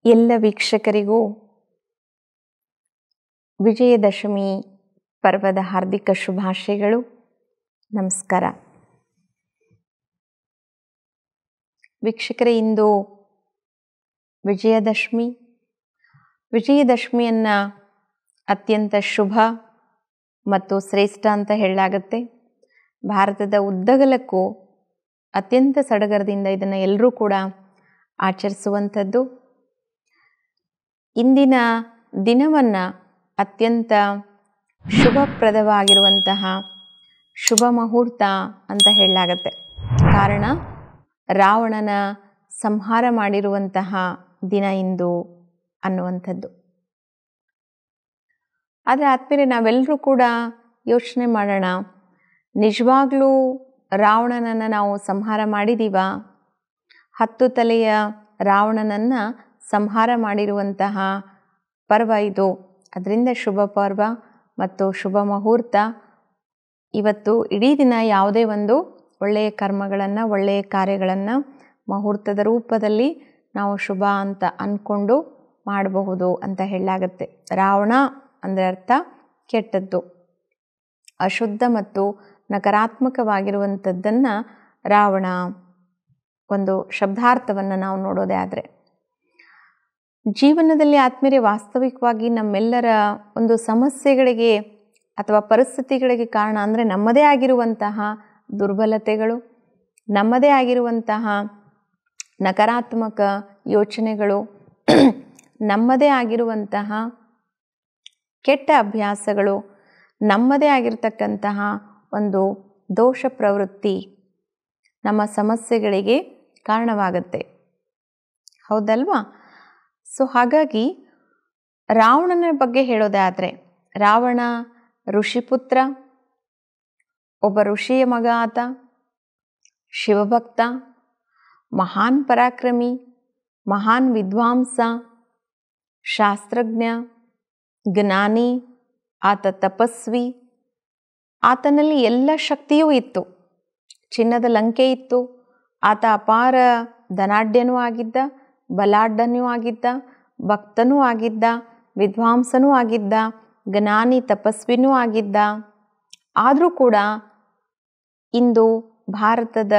ಎಲ್ಲ ವೀಕ್ಷಕರಿಗೂ ವಿಜಯದಶಮಿ ಪರ್ವದ ಹಾರ್ದಿಕ ಶುಭಾಶಯಗಳು. ನಮಸ್ಕಾರ ವೀಕ್ಷಕರೇ, ಇಂದು ವಿಜಯದಶಮಿಯನ್ನು ಅತ್ಯಂತ ಶುಭ ಮತ್ತು ಶ್ರೇಷ್ಠ ಅಂತ ಹೇಳಲಾಗುತ್ತೆ. ಭಾರತದ ಉದ್ದಗಲಕ್ಕೂ ಅತ್ಯಂತ ಸಡಗರದಿಂದ ಇದನ್ನು ಎಲ್ಲರೂ ಕೂಡ ಆಚರಿಸುವಂಥದ್ದು. ಇಂದಿನ ದಿನವನ್ನು ಅತ್ಯಂತ ಶುಭಪ್ರದವಾಗಿರುವಂತಹ ಶುಭ ಮುಹೂರ್ತ ಅಂತ ಹೇಳಲಾಗತ್ತೆ. ಕಾರಣ ರಾವಣನ ಸಂಹಾರ ಮಾಡಿರುವಂತಹ ದಿನ ಇಂದು ಅನ್ನುವಂಥದ್ದು. ಆದರೆ ಆದ್ಮೇಲೆ ನಾವೆಲ್ಲರೂ ಕೂಡ ಯೋಚನೆ ಮಾಡೋಣ, ನಿಜವಾಗ್ಲೂ ರಾವಣನನ್ನು ನಾವು ಸಂಹಾರ ಮಾಡಿದ್ದೀವ? 10 ತಲೆಯ ರಾವಣನನ್ನು ಸಂಹಾರ ಮಾಡಿರುವಂತಹ ಪರ್ವ ಇದು. ಅದರಿಂದ ಶುಭ ಪರ್ವ ಮತ್ತು ಶುಭ ಮುಹೂರ್ತ. ಇವತ್ತು ಇಡೀ ದಿನ ಯಾವುದೇ ಒಂದು ಒಳ್ಳೆಯ ಕರ್ಮಗಳನ್ನು, ಒಳ್ಳೆಯ ಕಾರ್ಯಗಳನ್ನು ಮುಹೂರ್ತದ ರೂಪದಲ್ಲಿ ನಾವು ಶುಭ ಅಂತ ಅಂದ್ಕೊಂಡು ಮಾಡಬಹುದು ಅಂತ ಹೇಳಲಾಗತ್ತೆ. ರಾವಣ ಅಂದರೆ ಅರ್ಥ ಕೆಟ್ಟದ್ದು, ಅಶುದ್ಧ ಮತ್ತು ನಕಾರಾತ್ಮಕವಾಗಿರುವಂಥದ್ದನ್ನು ರಾವಣ ಒಂದು ಶಬ್ದಾರ್ಥವನ್ನು ನಾವು ನೋಡೋದೇ ಆದರೆ, ಜೀವನದಲ್ಲಿ ಆತ್ಮೀಯ ವಾಸ್ತವಿಕವಾಗಿ ನಮ್ಮೆಲ್ಲರ ಒಂದು ಸಮಸ್ಯೆಗಳಿಗೆ ಅಥವಾ ಪರಿಸ್ಥಿತಿಗಳಿಗೆ ಕಾರಣ ಅಂದರೆ ನಮ್ಮದೇ ಆಗಿರುವಂತಹ ದುರ್ಬಲತೆಗಳು, ನಮ್ಮದೇ ಆಗಿರುವಂತಹ ನಕಾರಾತ್ಮಕ ಯೋಚನೆಗಳು, ನಮ್ಮದೇ ಆಗಿರುವಂತಹ ಕೆಟ್ಟ ಅಭ್ಯಾಸಗಳು, ನಮ್ಮದೇ ಆಗಿರತಕ್ಕಂತಹ ಒಂದು ದೋಷ ಪ್ರವೃತ್ತಿ ನಮ್ಮ ಸಮಸ್ಯೆಗಳಿಗೆ ಕಾರಣವಾಗುತ್ತೆ. ಹೌದಲ್ವಾ? ಸೊ ಹಾಗಾಗಿ ರಾವಣನ ಬಗ್ಗೆ ಹೇಳೋದಾದರೆ, ರಾವಣ ಋಷಿಪುತ್ರ, ಒಬ್ಬ ಋಷಿಯ ಮಗ. ಆತ ಶಿವಭಕ್ತ, ಮಹಾನ್ ಪರಾಕ್ರಮಿ, ಮಹಾನ್ ವಿದ್ವಾಂಸ, ಶಾಸ್ತ್ರಜ್ಞ, ಜ್ಞಾನಿ, ಆತ ತಪಸ್ವಿ. ಆತನಲ್ಲಿ ಎಲ್ಲ ಶಕ್ತಿಯೂ ಇತ್ತು. ಚಿನ್ನದ ಲಂಕೆ ಇತ್ತು. ಆತ ಅಪಾರ ಧನಾಢ್ಯನೂ ಆಗಿದ್ದ, ಬಲಾಢ್ಯನೂ ಆಗಿದ್ದ, ಭಕ್ತನೂ ಆಗಿದ್ದ, ವಿದ್ವಾಂಸನೂ ಆಗಿದ್ದ, ಜ್ಞಾನಿ ತಪಸ್ವಿನೂ ಆಗಿದ್ದ. ಆದರೂ ಕೂಡ ಇಂದು ಭಾರತದ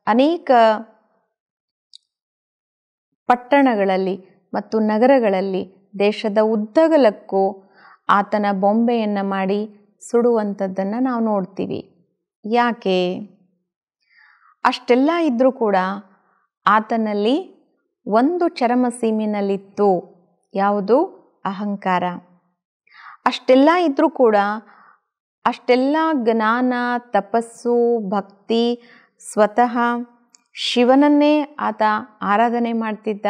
ಅನೇಕ ಪಟ್ಟಣಗಳಲ್ಲಿ ಮತ್ತು ನಗರಗಳಲ್ಲಿ, ದೇಶದ ಉದ್ದಗಲಕ್ಕೂ ಆತನ ಬೊಂಬೆಯನ್ನು ಮಾಡಿ ಸುಡುವಂಥದ್ದನ್ನು ನಾವು ನೋಡ್ತೀವಿ. ಯಾಕೆ? ಅಷ್ಟೆಲ್ಲ ಇದ್ದರೂ ಕೂಡ ಆತನಲ್ಲಿ ಒಂದು ಚರಮ ಸೀಮೆನಲ್ಲಿತ್ತು. ಯಾವುದು? ಅಹಂಕಾರ. ಅಷ್ಟೆಲ್ಲ ಇದ್ದರೂ ಕೂಡ ಅಷ್ಟೆಲ್ಲ ಜ್ಞಾನ, ತಪಸ್ಸು, ಭಕ್ತಿ, ಸ್ವತಃ ಶಿವನನ್ನೇ ಆತ ಆರಾಧನೆ ಮಾಡ್ತಿದ್ದ.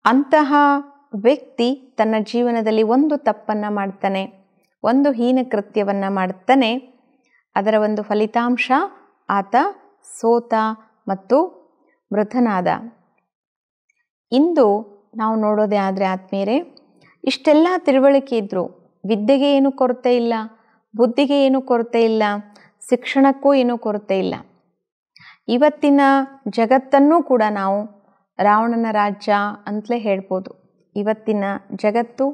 ಅಂತಹ ವ್ಯಕ್ತಿ ತನ್ನ ಜೀವನದಲ್ಲಿ ಒಂದು ತಪ್ಪನ್ನು ಮಾಡ್ತಾನೆ, ಒಂದು ಹೀನ ಕೃತ್ಯವನ್ನು ಮಾಡ್ತಾನೆ. ಅದರ ಒಂದು ಫಲಿತಾಂಶ ಆತ ಸೋತ ಮತ್ತು ಮೃತನಾದ. ಇಂದು ನಾವು ನೋಡೋದೇ ಆದರೆ ಆತ್ಮೀಯರೇ, ಇಷ್ಟೆಲ್ಲ ತಿಳುವಳಿಕೆ ಇದ್ದರೂ ವಿದ್ಯೆಗೆ ಏನೂ ಕೊರತೆ ಇಲ್ಲ, ಬುದ್ಧಿಗೆ ಏನೂ ಕೊರತೆ ಇಲ್ಲ, ಶಿಕ್ಷಣಕ್ಕೂ ಏನೂ ಕೊರತೆ ಇಲ್ಲ. ಇವತ್ತಿನ ಜಗತ್ತನ್ನೂ ಕೂಡ ನಾವು ರಾವಣನ ರಾಜ್ಯ ಅಂತಲೇ ಹೇಳ್ಬೋದು. ಇವತ್ತಿನ ಜಗತ್ತು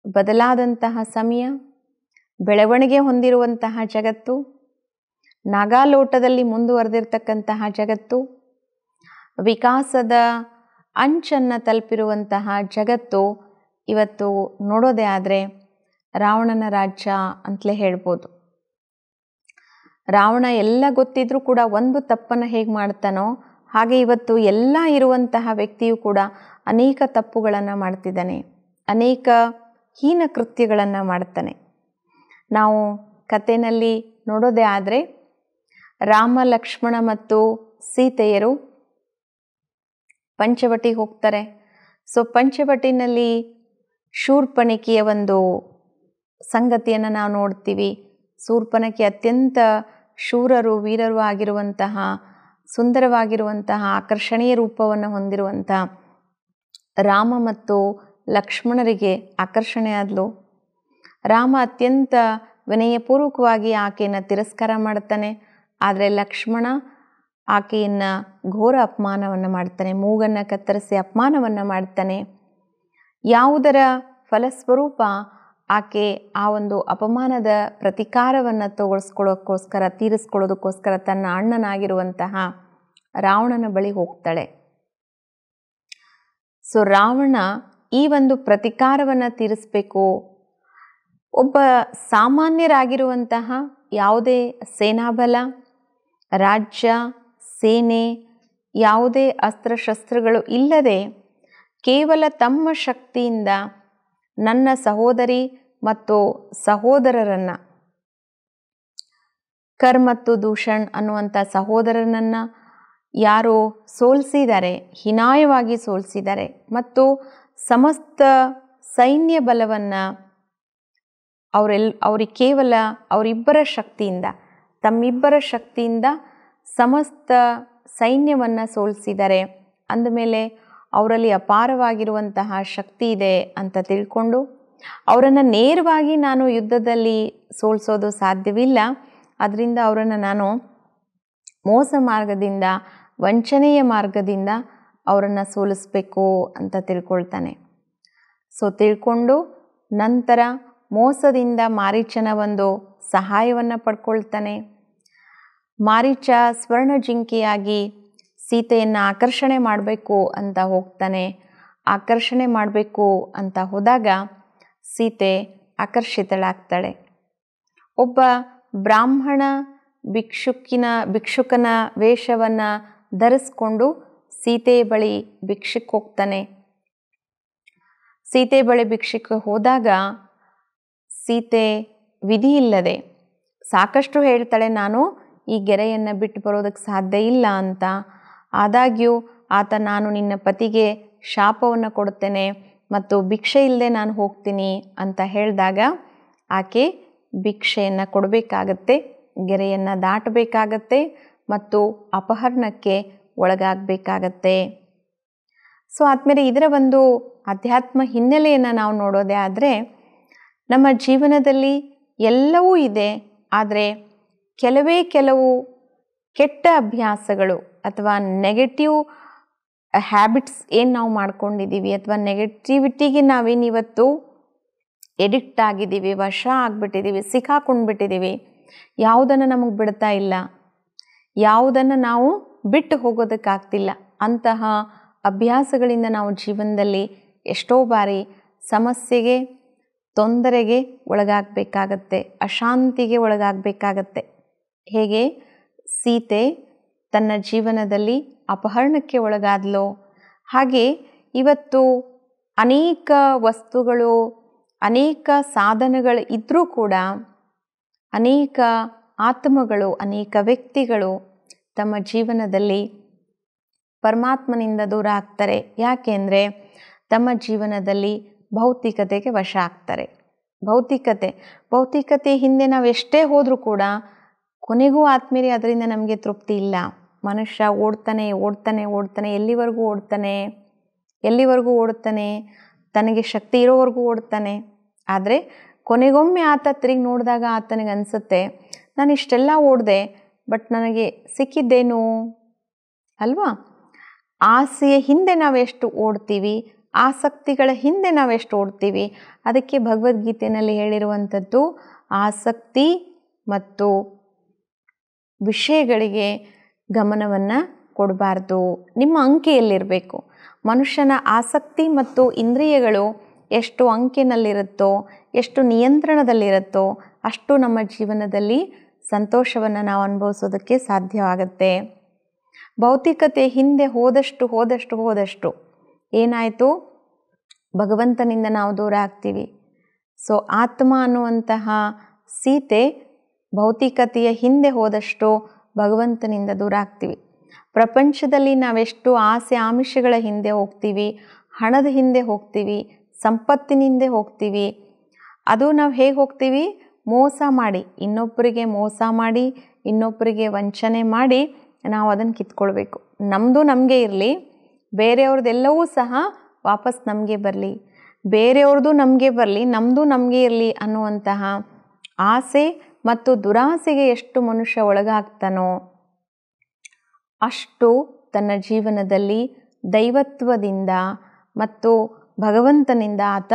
ಬದಲಾದಂತಹ ಸಮಯ, ಬೆಳವಣಿಗೆ ಹೊಂದಿರುವಂತಹ ಜಗತ್ತು, ನಾಗಾಲೋಟದಲ್ಲಿ ಮುಂದುವರೆದಿರ್ತಕ್ಕಂತಹ ಜಗತ್ತು, ವಿಕಾಸದ ಅಂಚನ್ನು ತಲುಪಿರುವಂತಹ ಜಗತ್ತು. ಇವತ್ತು ನೋಡೋದೇ ಆದರೆ ರಾವಣನ ರಾಜ್ಯ ಅಂತಲೇ ಹೇಳ್ಬೋದು. ರಾವಣ ಎಲ್ಲ ಗೊತ್ತಿದ್ರೂ ಕೂಡ ಒಂದು ತಪ್ಪನ್ನು ಹೇಗೆ ಮಾಡ್ತಾನೋ ಹಾಗೆ ಇವತ್ತು ಎಲ್ಲ ಇರುವಂತಹ ವ್ಯಕ್ತಿಯು ಕೂಡ ಅನೇಕ ತಪ್ಪುಗಳನ್ನು ಮಾಡ್ತಿದ್ದಾನೆ, ಅನೇಕ ಹೀನ ಕೃತ್ಯಗಳನ್ನು ಮಾಡ್ತಾನೆ. ನಾವು ಕಥೆಯಲ್ಲಿ ನೋಡೋದೇ ಆದರೆ, ರಾಮ, ಲಕ್ಷ್ಮಣ ಮತ್ತು ಸೀತೆಯರು ಪಂಚವಟಿಗೆ ಹೋಗ್ತಾರೆ. ಸೊ ಪಂಚವಟಿನಲ್ಲಿ ಶೂರ್ಪಣಖಿಯ ಒಂದು ಸಂಗತಿಯನ್ನು ನಾವು ನೋಡ್ತೀವಿ. ಶೂರ್ಪಣಖಿ ಅತ್ಯಂತ ಶೂರರು, ವೀರರು ಆಗಿರುವಂತಹ, ಸುಂದರವಾಗಿರುವಂತಹ, ಆಕರ್ಷಣೀಯ ರೂಪವನ್ನು ಹೊಂದಿರುವಂತಹ ರಾಮ ಮತ್ತು ಲಕ್ಷ್ಮಣರಿಗೆ ಆಕರ್ಷಣೆ ಆದಳು. ರಾಮ ಅತ್ಯಂತ ವಿನಯಪೂರ್ವಕವಾಗಿ ಆಕೆಯನ್ನು ತಿರಸ್ಕಾರ ಮಾಡ್ತಾನೆ. ಆದರೆ ಲಕ್ಷ್ಮಣ ಆಕೆಯನ್ನು ಘೋರ ಅಪಮಾನವನ್ನು ಮಾಡ್ತಾನೆ, ಮೂಗನ್ನು ಕತ್ತರಿಸಿ ಅಪಮಾನವನ್ನು ಮಾಡ್ತಾನೆ. ಯಾವುದರ ಫಲಸ್ವರೂಪ ಆಕೆ ಆ ಒಂದು ಅಪಮಾನದ ಪ್ರತಿಕಾರವನ್ನು ತೀರಿಸ್ಕೊಳ್ಳೋದಕ್ಕೋಸ್ಕರ ತನ್ನ ಅಣ್ಣನಾಗಿರುವಂತಹ ರಾವಣನ ಬಳಿ ಹೋಗ್ತಾಳೆ. ಸೊ ರಾವಣ ಈ ಒಂದು ಪ್ರತಿಕಾರವನ್ನು ತೀರಿಸಬೇಕು. ಒಬ್ಬ ಸಾಮಾನ್ಯರಾಗಿರುವಂತಹ ಯಾವುದೇ ಸೇನಾಬಲ, ರಾಜ್ಯ, ಸೇನೆ, ಯಾವುದೇ ಅಸ್ತ್ರಶಸ್ತ್ರಗಳು ಇಲ್ಲದೆ ಕೇವಲ ತಮ್ಮ ಶಕ್ತಿಯಿಂದ ನನ್ನ ಸಹೋದರಿ ಮತ್ತು ಸಹೋದರರನ್ನು, ಕರ್ ಮತ್ತು ದೂಷಣ್ ಅನ್ನುವಂಥ ಸಹೋದರನನ್ನು ಯಾರು ಸೋಲಿಸಿದ್ದಾರೆ, ಹೀನಾಯವಾಗಿ ಸೋಲಿಸಿದ್ದಾರೆ, ಮತ್ತು ಸಮಸ್ತ ಸೈನ್ಯ ಬಲವನ್ನು ಅವ್ರಿಗೆ ಕೇವಲ ಅವರಿಬ್ಬರ ಶಕ್ತಿಯಿಂದ, ತಮ್ಮಿಬ್ಬರ ಶಕ್ತಿಯಿಂದ ಸಮಸ್ತ ಸೈನ್ಯವನ್ನು ಸೋಲಿಸಿದ್ದಾರೆ. ಅಂದಮೇಲೆ ಅವರಲ್ಲಿ ಅಪಾರವಾಗಿರುವಂತಹ ಶಕ್ತಿ ಇದೆ ಅಂತ ತಿಳ್ಕೊಂಡು ಅವರನ್ನು ನೇರವಾಗಿ ನಾನು ಯುದ್ಧದಲ್ಲಿ ಸೋಲಿಸೋದು ಸಾಧ್ಯವಿಲ್ಲ. ಅದರಿಂದ ಅವರನ್ನು ನಾನು ಮೋಸ ಮಾರ್ಗದಿಂದ, ವಂಚನೆಯ ಮಾರ್ಗದಿಂದ ಅವರನ್ನು ಸೋಲಿಸಬೇಕು ಅಂತ ತಿಳ್ಕೊಳ್ತಾನೆ. ಸೊ ತಿಳ್ಕೊಂಡು ನಂತರ ಮೋಸದಿಂದ ಮಾರೀಚನ ಒಂದು ಸಹಾಯವನ್ನು ಪಡ್ಕೊಳ್ತಾನೆ. ಮಾರೀಚ ಸ್ವರ್ಣ ಜಿಂಕೆಯಾಗಿ ಸೀತೆಯನ್ನು ಆಕರ್ಷಣೆ ಮಾಡಬೇಕು ಅಂತ ಹೋಗ್ತಾನೆ. ಆಕರ್ಷಣೆ ಮಾಡಬೇಕು ಅಂತ ಹೋದಾಗ ಸೀತೆ ಆಕರ್ಷಿತಳಾಗ್ತಾಳೆ. ಒಬ್ಬ ಬ್ರಾಹ್ಮಣ ಭಿಕ್ಷುಕನ ವೇಷವನ್ನು ಧರಿಸ್ಕೊಂಡು ಸೀತೆಯ ಬಳಿ ಭಿಕ್ಷಕ್ಕೆ ಹೋಗ್ತಾನೆ. ಸೀತೆ ಬಳಿ ಭಿಕ್ಷಕ್ಕೆ ಹೋದಾಗ ಸೀತೆ ವಿಧಿ ಇಲ್ಲದೆ ಸಾಕಷ್ಟು ಹೇಳ್ತಾಳೆ, ನಾನು ಈ ಗೆರೆಯನ್ನು ಬಿಟ್ಟು ಬರೋದಕ್ಕೆ ಸಾಧ್ಯ ಇಲ್ಲ ಅಂತ. ಆದಾಗ್ಯೂ ಆತ ನಾನು ನಿನ್ನ ಪತಿಗೆ ಶಾಪವನ್ನು ಕೊಡ್ತೇನೆ ಮತ್ತು ಭಿಕ್ಷೆ ಇಲ್ಲದೆ ನಾನು ಹೋಗ್ತೀನಿ ಅಂತ ಹೇಳಿದಾಗ ಆಕೆ ಭಿಕ್ಷೆಯನ್ನು ಕೊಡಬೇಕಾಗತ್ತೆ, ಗೆರೆಯನ್ನು ದಾಟಬೇಕಾಗತ್ತೆ ಮತ್ತು ಅಪಹರಣಕ್ಕೆ ಒಳಗಾಗಬೇಕಾಗತ್ತೆ. ಸೊ ಆದಮೇಲೆ ಇದರ ಒಂದು ಅಧ್ಯಾತ್ಮ ಹಿನ್ನೆಲೆಯನ್ನು ನಾವು ನೋಡೋದೇ ಆದರೆ, ನಮ್ಮ ಜೀವನದಲ್ಲಿ ಎಲ್ಲವೂ ಇದೆ, ಆದರೆ ಕೆಲವು ಕೆಟ್ಟ ಅಭ್ಯಾಸಗಳು ಅಥವಾ ನೆಗೆಟಿವ್ ಹ್ಯಾಬಿಟ್ಸ್ ಏನು ನಾವು ಮಾಡ್ಕೊಂಡಿದ್ದೀವಿ, ಅಥವಾ ನೆಗೆಟಿವಿಟಿಗೆ ನಾವೇನಿವತ್ತು ಎಡಿಕ್ಟ್ ಆಗಿದ್ದೀವಿ, ವಶ ಆಗಿಬಿಟ್ಟಿದ್ದೀವಿ, ಸಿಕ್ಕಾಕೊಂಡ್ಬಿಟ್ಟಿದ್ದೀವಿ, ಯಾವುದನ್ನು ನಮಗೆ ಬಿಡ್ತಾ ಇಲ್ಲ, ಯಾವುದನ್ನು ನಾವು ಬಿಟ್ಟು ಹೋಗೋದಕ್ಕಾಗ್ತಿಲ್ಲ. ಅಂತಹ ಅಭ್ಯಾಸಗಳಿಂದ ನಾವು ಜೀವನದಲ್ಲಿ ಎಷ್ಟೋ ಬಾರಿ ಸಮಸ್ಯೆಗೆ, ತೊಂದರೆಗೆ ಒಳಗಾಗಬೇಕಾಗತ್ತೆ, ಅಶಾಂತಿಗೆ ಒಳಗಾಗಬೇಕಾಗತ್ತೆ. ಹೇಗೆ ಸೀತೆ ತನ್ನ ಜೀವನದಲ್ಲಿ ಅಪಹರಣಕ್ಕೆ ಒಳಗಾದಲೋ, ಹಾಗೆ ಇವತ್ತು ಅನೇಕ ವಸ್ತುಗಳು, ಅನೇಕ ಸಾಧನಗಳು ಇದ್ದರೂ ಕೂಡ ಅನೇಕ ಆತ್ಮಗಳು, ಅನೇಕ ವ್ಯಕ್ತಿಗಳು ತಮ್ಮ ಜೀವನದಲ್ಲಿ ಪರಮಾತ್ಮನಿಂದ ದೂರ ಆಗ್ತಾರೆ. ಯಾಕೆಂದರೆ ತಮ್ಮ ಜೀವನದಲ್ಲಿ ಭೌತಿಕತೆಗೆ ವಶ ಆಗ್ತಾರೆ. ಭೌತಿಕತೆ ಹಿಂದೆ ನಾವು ಎಷ್ಟೇ ಹೋದರೂ ಕೂಡ ಕೊನೆಗೂ ಆತ್ಮೀಯರೇ ಅದರಿಂದ ನಮಗೆ ತೃಪ್ತಿ ಇಲ್ಲ. ಮನುಷ್ಯ ಓಡ್ತಾನೆ, ಎಲ್ಲಿವರೆಗೂ ಓಡ್ತಾನೆ, ತನಗೆ ಶಕ್ತಿ ಇರೋವರೆಗೂ ಓಡ್ತಾನೆ. ಆದರೆ ಕೊನೆಗೊಮ್ಮೆ ಆತ ತಿರುಗಿ ನೋಡಿದಾಗ ಆತನಿಗೆ ಅನಿಸುತ್ತೆ, ನಾನು ಇಷ್ಟೆಲ್ಲ ಓಡಿದೆ, ಬಟ್ ನನಗೆ ಸಿಕ್ಕಿದ್ದೇನು ಅಲ್ವಾ? ಆಸೆಯ ಹಿಂದೆ ನಾವೆಷ್ಟು ಓಡ್ತೀವಿ, ಆಸಕ್ತಿಗಳ ಹಿಂದೆ ನಾವೆಷ್ಟು ಓಡ್ತೀವಿ. ಅದಕ್ಕೆ ಭಗವದ್ಗೀತೆಯಲ್ಲಿ ಹೇಳಿರುವಂಥದ್ದು, ಆಸಕ್ತಿ ಮತ್ತು ವಿಷಯಗಳಿಗೆ ಗಮನವನ್ನು ಕೊಡಬಾರ್ದು. ನಿಮ್ಮ ಅಂಕೆಯಲ್ಲಿರಬೇಕು. ಮನುಷ್ಯನ ಆಸಕ್ತಿ ಮತ್ತು ಇಂದ್ರಿಯಗಳು ಎಷ್ಟು ಅಂಕೆನಲ್ಲಿರುತ್ತೋ, ಎಷ್ಟು ನಿಯಂತ್ರಣದಲ್ಲಿರುತ್ತೋ, ಅಷ್ಟು ನಮ್ಮ ಜೀವನದಲ್ಲಿ ಸಂತೋಷವನ್ನು ನಾವು ಅನುಭವಿಸೋದಕ್ಕೆ ಸಾಧ್ಯವಾಗುತ್ತೆ. ಭೌತಿಕತೆ ಹಿಂದೆ ಹೋದಷ್ಟು ಏನಾಯಿತು? ಭಗವಂತನಿಂದ ನಾವು ದೂರ ಆಗ್ತೀವಿ. ಸೊ ಆತ್ಮ ಅನ್ನುವಂತಹ ಸೀತೆ ಭೌತಿಕತೆಯ ಹಿಂದೆ ಹೋದಷ್ಟು ಭಗವಂತನಿಂದ ದೂರ ಆಗ್ತೀವಿ. ಪ್ರಪಂಚದಲ್ಲಿ ನಾವೆಷ್ಟು ಆಸೆ ಆಮಿಷಗಳ ಹಿಂದೆ ಹೋಗ್ತೀವಿ, ಹಣದ ಹಿಂದೆ ಹೋಗ್ತೀವಿ, ಸಂಪತ್ತಿನ ಹಿಂದೆ ಹೋಗ್ತೀವಿ. ಅದು ನಾವು ಹೇಗೆ ಹೋಗ್ತೀವಿ? ಇನ್ನೊಬ್ಬರಿಗೆ ಮೋಸ ಮಾಡಿ, ಇನ್ನೊಬ್ಬರಿಗೆ ವಂಚನೆ ಮಾಡಿ ನಾವು ಅದನ್ನು ಕಿತ್ಕೊಳ್ಬೇಕು. ನಮ್ಮದು ನಮಗೆ ಇರಲಿ, ಬೇರೆಯವ್ರದ್ದೆಲ್ಲವೂ ಸಹ ವಾಪಸ್ ನಮಗೆ ಬರಲಿ, ಬೇರೆಯವ್ರದ್ದು ನಮಗೆ ಬರಲಿ, ನಮ್ಮದು ನಮಗೆ ಇರಲಿ ಅನ್ನುವಂತಹ ಆಸೆ ಮತ್ತು ದುರಾಸೆಗೆ ಎಷ್ಟು ಮನುಷ್ಯ ಒಳಗಾಗ್ತಾನೋ ಅಷ್ಟು ತನ್ನ ಜೀವನದಲ್ಲಿ ದೈವತ್ವದಿಂದ ಮತ್ತು ಭಗವಂತನಿಂದ ಆತ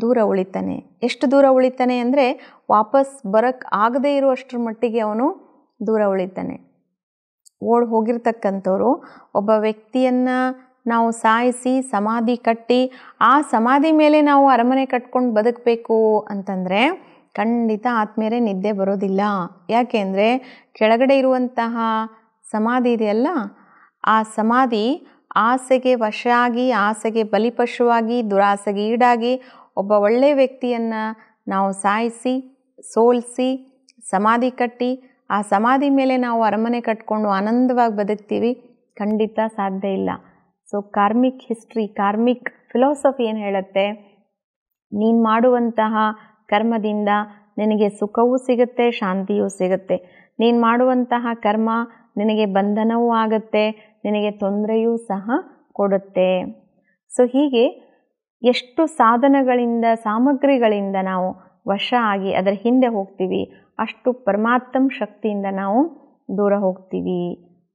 ದೂರ ಉಳಿತಾನೆ. ಎಷ್ಟು ದೂರ ಉಳಿತಾನೆ ಅಂದರೆ ವಾಪಸ್ ಬರೋಕ್ಕೆ ಆಗದೇ ಇರುವಷ್ಟರ ಮಟ್ಟಿಗೆ ಅವನು ದೂರ ಉಳಿತಾನೆ. ಓಡಿ ಹೋಗಿರ್ತಕ್ಕಂಥವ್ರು ಒಬ್ಬ ವ್ಯಕ್ತಿಯನ್ನು ನಾವು ಸಾಯಿಸಿ ಸಮಾಧಿ ಕಟ್ಟಿ ಆ ಸಮಾಧಿ ಮೇಲೆ ನಾವು ಅರಮನೆ ಕಟ್ಕೊಂಡು ಬದುಕಬೇಕು ಅಂತಂದರೆ ಖಂಡಿತ ಆತ್ಮೀಯರೇ ನಿದ್ದೆ ಬರೋದಿಲ್ಲ. ಯಾಕೆ ಅಂದರೆ ಕೆಳಗಡೆ ಇರುವಂತಹ ಸಮಾಧಿ ಇದೆಯಲ್ಲ, ಆ ಸಮಾಧಿ ಆಸೆಗೆ ವಶ ಆಗಿ, ಆಸೆಗೆ ಬಲಿಪಶುವಾಗಿ, ದುರಾಸೆಗೆ ಈಡಾಗಿ ಒಬ್ಬ ಒಳ್ಳೆಯ ವ್ಯಕ್ತಿಯನ್ನು ನಾವು ಸಾಯಿಸಿ ಸೋಲಿಸಿ ಸಮಾಧಿ ಕಟ್ಟಿ ಆ ಸಮಾಧಿ ಮೇಲೆ ನಾವು ಅರಮನೆ ಕಟ್ಕೊಂಡು ಆನಂದವಾಗಿ ಬದುಕ್ತೀವಿ, ಖಂಡಿತ ಸಾಧ್ಯ ಇಲ್ಲ. So karmic history, karmic philosophy ಏನು ಹೇಳುತ್ತೆ, ನೀನು ಮಾಡುವಂತಹ ಕರ್ಮದಿಂದ ನಿನಗೆ ಸುಖವೂ ಸಿಗುತ್ತೆ, ಶಾಂತಿಯೂ ಸಿಗುತ್ತೆ. ನೀನು ಮಾಡುವಂತಹ ಕರ್ಮ ನಿನಗೆ ಬಂಧನವೂ ಆಗುತ್ತೆ, ನಿನಗೆ ತೊಂದರೆಯೂ ಸಹ ಕೊಡುತ್ತೆ. ಸೊ ಹೀಗೆ ಎಷ್ಟು ಸಾಧನಗಳಿಂದ ಸಾಮಗ್ರಿಗಳಿಂದ ನಾವು ವಶ ಆಗಿ ಅದರ ಹಿಂದೆ ಹೋಗ್ತೀವಿ, ಅಷ್ಟು ಪರಮಾತ್ಮ ಶಕ್ತಿಯಿಂದ ನಾವು ದೂರ ಹೋಗ್ತೀವಿ.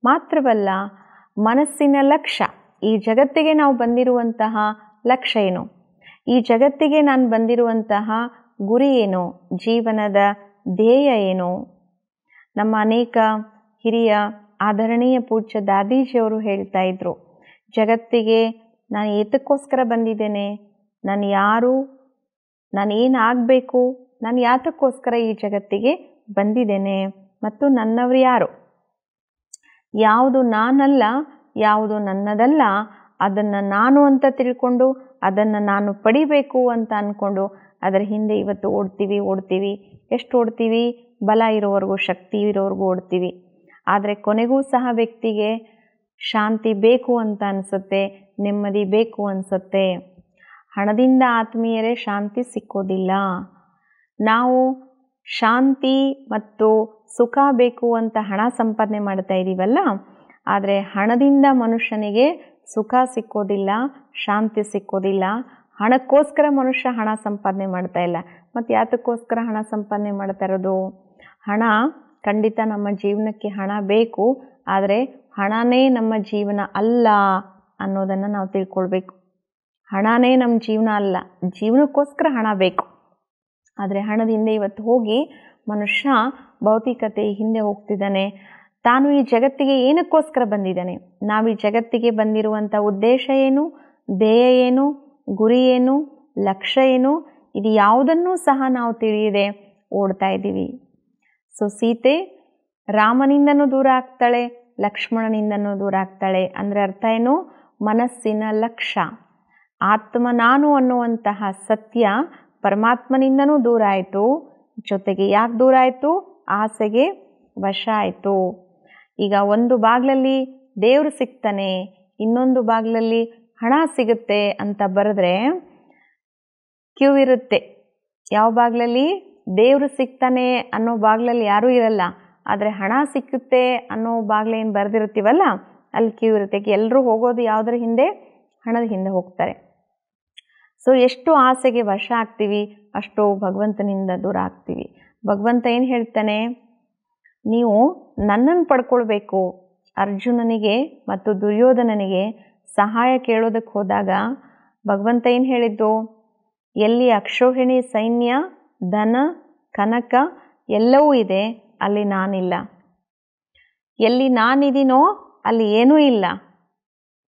ಮಾತ್ರವಲ್ಲ, ಮನಸ್ಸಿನ ಲಕ್ಷ್ಯ, ಈ ಜಗತ್ತಿಗೆ ನಾವು ಬಂದಿರುವಂತಹ ಲಕ್ಷ್ಯ ಏನು, ಈ ಜಗತ್ತಿಗೆ ನಾನು ಬಂದಿರುವಂತಹ ಗುರಿ ಏನು, ಜೀವನದ ಧ್ಯೇಯ ಏನು. ನಮ್ಮ ಅನೇಕ ಹಿರಿಯ ಆದರಣೀಯ ಪೂಜ್ಯ ದಾದೀಜಿಯವರು ಹೇಳ್ತಾ ಇದ್ರು, ಜಗತ್ತಿಗೆ ನಾನು ಏತಕ್ಕೋಸ್ಕರ ಬಂದಿದ್ದೇನೆ, ನಾನು ಯಾರು, ನಾನು ಏನಾಗಬೇಕು, ನಾನು ಯಾತಕ್ಕೋಸ್ಕರ ಈ ಜಗತ್ತಿಗೆ ಬಂದಿದ್ದೇನೆ ಮತ್ತು ನನ್ನವರು ಯಾರು, ಯಾವುದು ನಾನಲ್ಲ ಯಾವುದು ನನ್ನದಲ್ಲ ಅದನ್ನು ನಾನು ಅಂತ ತಿಳ್ಕೊಂಡು ಅದನ್ನು ನಾನು ಪಡಿಬೇಕು ಅಂತ ಅಂದ್ಕೊಂಡು ಅದರ ಹಿಂದೆ ಇವತ್ತು ಓಡ್ತೀವಿ. ಎಷ್ಟು ಓಡ್ತೀವಿ? ಬಲ ಇರೋವರೆಗೂ, ಶಕ್ತಿ ಇರೋವರೆಗೂ ಓಡ್ತೀವಿ. ಆದರೆ ಕೊನೆಗೂ ಸಹ ವ್ಯಕ್ತಿಗೆ ಶಾಂತಿ ಬೇಕು ಅಂತ ಅನಿಸುತ್ತೆ, ನೆಮ್ಮದಿ ಬೇಕು ಅನಿಸುತ್ತೆ. ಹಣದಿಂದ ಆತ್ಮೀಯರೇ ಶಾಂತಿ ಸಿಕ್ಕೋದಿಲ್ಲ. ನಾವು ಶಾಂತಿ ಮತ್ತು ಸುಖ ಬೇಕು ಅಂತ ಹಣ ಸಂಪಾದನೆ ಮಾಡ್ತಾ ಇದ್ದೀವಲ್ಲ, ಆದರೆ ಹಣದಿಂದ ಮನುಷ್ಯನಿಗೆ ಸುಖ ಸಿಕ್ಕೋದಿಲ್ಲ, ಶಾಂತಿ ಸಿಕ್ಕೋದಿಲ್ಲ. ಹಣಕ್ಕೋಸ್ಕರ ಮನುಷ್ಯ ಹಣ ಸಂಪಾದನೆ ಮಾಡ್ತಾ ಇಲ್ಲ. ಮತ್ತು ಯಾತಕ್ಕೋಸ್ಕರ ಹಣ ಸಂಪಾದನೆ ಮಾಡ್ತಾ ಇರೋದು? ಹಣ ಖಂಡಿತ ನಮ್ಮ ಜೀವನಕ್ಕೆ ಹಣ ಬೇಕು, ಆದರೆ ಹಣನೇ ನಮ್ಮ ಜೀವನ ಅಲ್ಲ ಅನ್ನೋದನ್ನು ನಾವು ತಿಳ್ಕೊಳ್ಬೇಕು. ಹಣನೇ ನಮ್ಮ ಜೀವನ ಅಲ್ಲ, ಜೀವನಕ್ಕೋಸ್ಕರ ಹಣ ಬೇಕು. ಆದರೆ ಹಣದಿಂದ ಇವತ್ತು ಹೋಗಿ ಮನುಷ್ಯ ಭೌತಿಕತೆ ಹಿಂದೆ ಹೋಗ್ತಿದ್ದಾನೆ. ತಾನು ಈ ಜಗತ್ತಿಗೆ ಏನಕ್ಕೋಸ್ಕರ ಬಂದಿದ್ದಾನೆ, ನಾವು ಈ ಜಗತ್ತಿಗೆ ಬಂದಿರುವಂಥ ಉದ್ದೇಶ ಏನು, ಧ್ಯೇಯ ಏನು, ಗುರಿ ಏನು, ಲಕ್ಷ್ಯ ಏನು, ಇದು ಯಾವುದನ್ನೂ ಸಹ ನಾವು ತಿಳಿಯದೆ ಓಡ್ತಾ ಇದ್ದೀವಿ. ಸೊ ಸೀತೆ ರಾಮನಿಂದನೂ ದೂರ ಆಗ್ತಾಳೆ, ಲಕ್ಷ್ಮಣನಿಂದನೂ ದೂರ ಆಗ್ತಾಳೆ. ಅಂದರೆ ಅರ್ಥ ಏನು? ಮನಸ್ಸಿನ ಲಕ್ಷ್ಯ, ಆತ್ಮ ನಾನು ಅನ್ನುವಂತಹ ಸತ್ಯ ಪರಮಾತ್ಮನಿಂದನೂ ದೂರ ಆಯಿತು. ಜೊತೆಗೆ ಯಾಕೆ ದೂರ ಆಯಿತು? ಆಸೆಗೆ ವಶ ಆಯಿತು. ಈಗ ಒಂದು ಬಾಗಿಲಲ್ಲಿ ದೇವರು ಸಿಗ್ತಾನೆ, ಇನ್ನೊಂದು ಬಾಗಿಲಲ್ಲಿ ಹಣ ಸಿಗುತ್ತೆ ಅಂತ ಬರೆದ್ರೆ ಕ್ಯೂ ಇರುತ್ತೆ. ಯಾವ ಬಾಗಿಲಲ್ಲಿ ದೇವರು ಸಿಗ್ತಾನೆ ಅನ್ನೋ ಬಾಗಿಲಲ್ಲಿ ಯಾರೂ ಇರಲ್ಲ, ಆದರೆ ಹಣ ಸಿಕ್ಕುತ್ತೆ ಅನ್ನೋ ಬಾಗಿಲೇನು ಬರೆದಿರ್ತೀವಲ್ಲ ಅಲ್ಲಿ ಕ್ಯೂ ಇರುತ್ತೆ. ಎಲ್ಲರೂ ಹೋಗೋದು ಯಾವುದರ ಹಿಂದೆ? ಹಣದ ಹಿಂದೆ ಹೋಗ್ತಾರೆ. ಸೊ ಎಷ್ಟು ಆಸೆಗೆ ವಶ ಆಗ್ತೀವಿ, ಅಷ್ಟು ಭಗವಂತನಿಂದ ದೂರ ಆಗ್ತೀವಿ. ಭಗವಂತ ಏನು ಹೇಳ್ತಾನೆ? ನೀವು ನನ್ನನ್ನು ಪಡ್ಕೊಳ್ಬೇಕು. ಅರ್ಜುನನಿಗೆ ಮತ್ತು ದುರ್ಯೋಧನನಿಗೆ ಸಹಾಯ ಕೇಳೋದಕ್ಕೆ ಹೋದಾಗ ಭಗವಂತ ಏನು ಹೇಳಿದ್ದು? ಎಲ್ಲಿ ಅಕ್ಷೋಹಿಣಿ ಸೈನ್ಯ, ಧನ, ಕನಕ ಎಲ್ಲವೂ ಇದೆ, ಅಲ್ಲಿ ನಾನಿಲ್ಲ. ಎಲ್ಲಿ ನಾನಿದ್ದೀನೋ ಅಲ್ಲಿ ಏನೂ ಇಲ್ಲ.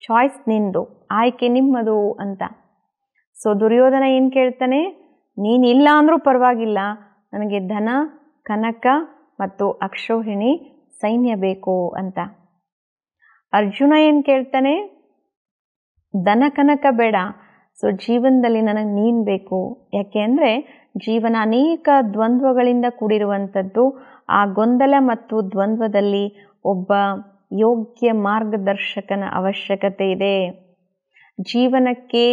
ಚಾಯ್ಸ್ ನಿಂದು, ಆಯ್ಕೆ ನಿಮ್ಮದು ಅಂತ. ಸೊ ದುರ್ಯೋಧನ ಏನು ಕೇಳ್ತಾನೆ? ನೀನಿಲ್ಲ ಅಂದರೂ ಪರವಾಗಿಲ್ಲ, ನನಗೆ ಧನ, ಕನಕ ಮತ್ತು ಅಕ್ಷೋಹಿಣಿ ಸೈನ್ಯ ಬೇಕು ಅಂತ. ಅರ್ಜುನ ಏನು ಕೇಳ್ತಾನೆ? ಧನ ಕನಕ ಬೇಡ, ಸೊ ಜೀವನದಲ್ಲಿ ನನಗೆ ನೀನು ಬೇಕು. ಯಾಕೆ ಅಂದರೆ ಜೀವನ ಅನೇಕ ದ್ವಂದ್ವಗಳಿಂದ ಕೂಡಿರುವಂಥದ್ದು. ಆ ಗೊಂದಲ ಮತ್ತು ದ್ವಂದ್ವದಲ್ಲಿ ಒಬ್ಬ ಯೋಗ್ಯ ಮಾರ್ಗದರ್ಶಕನ ಅವಶ್ಯಕತೆ ಇದೆ. ಜೀವನಕ್ಕೆ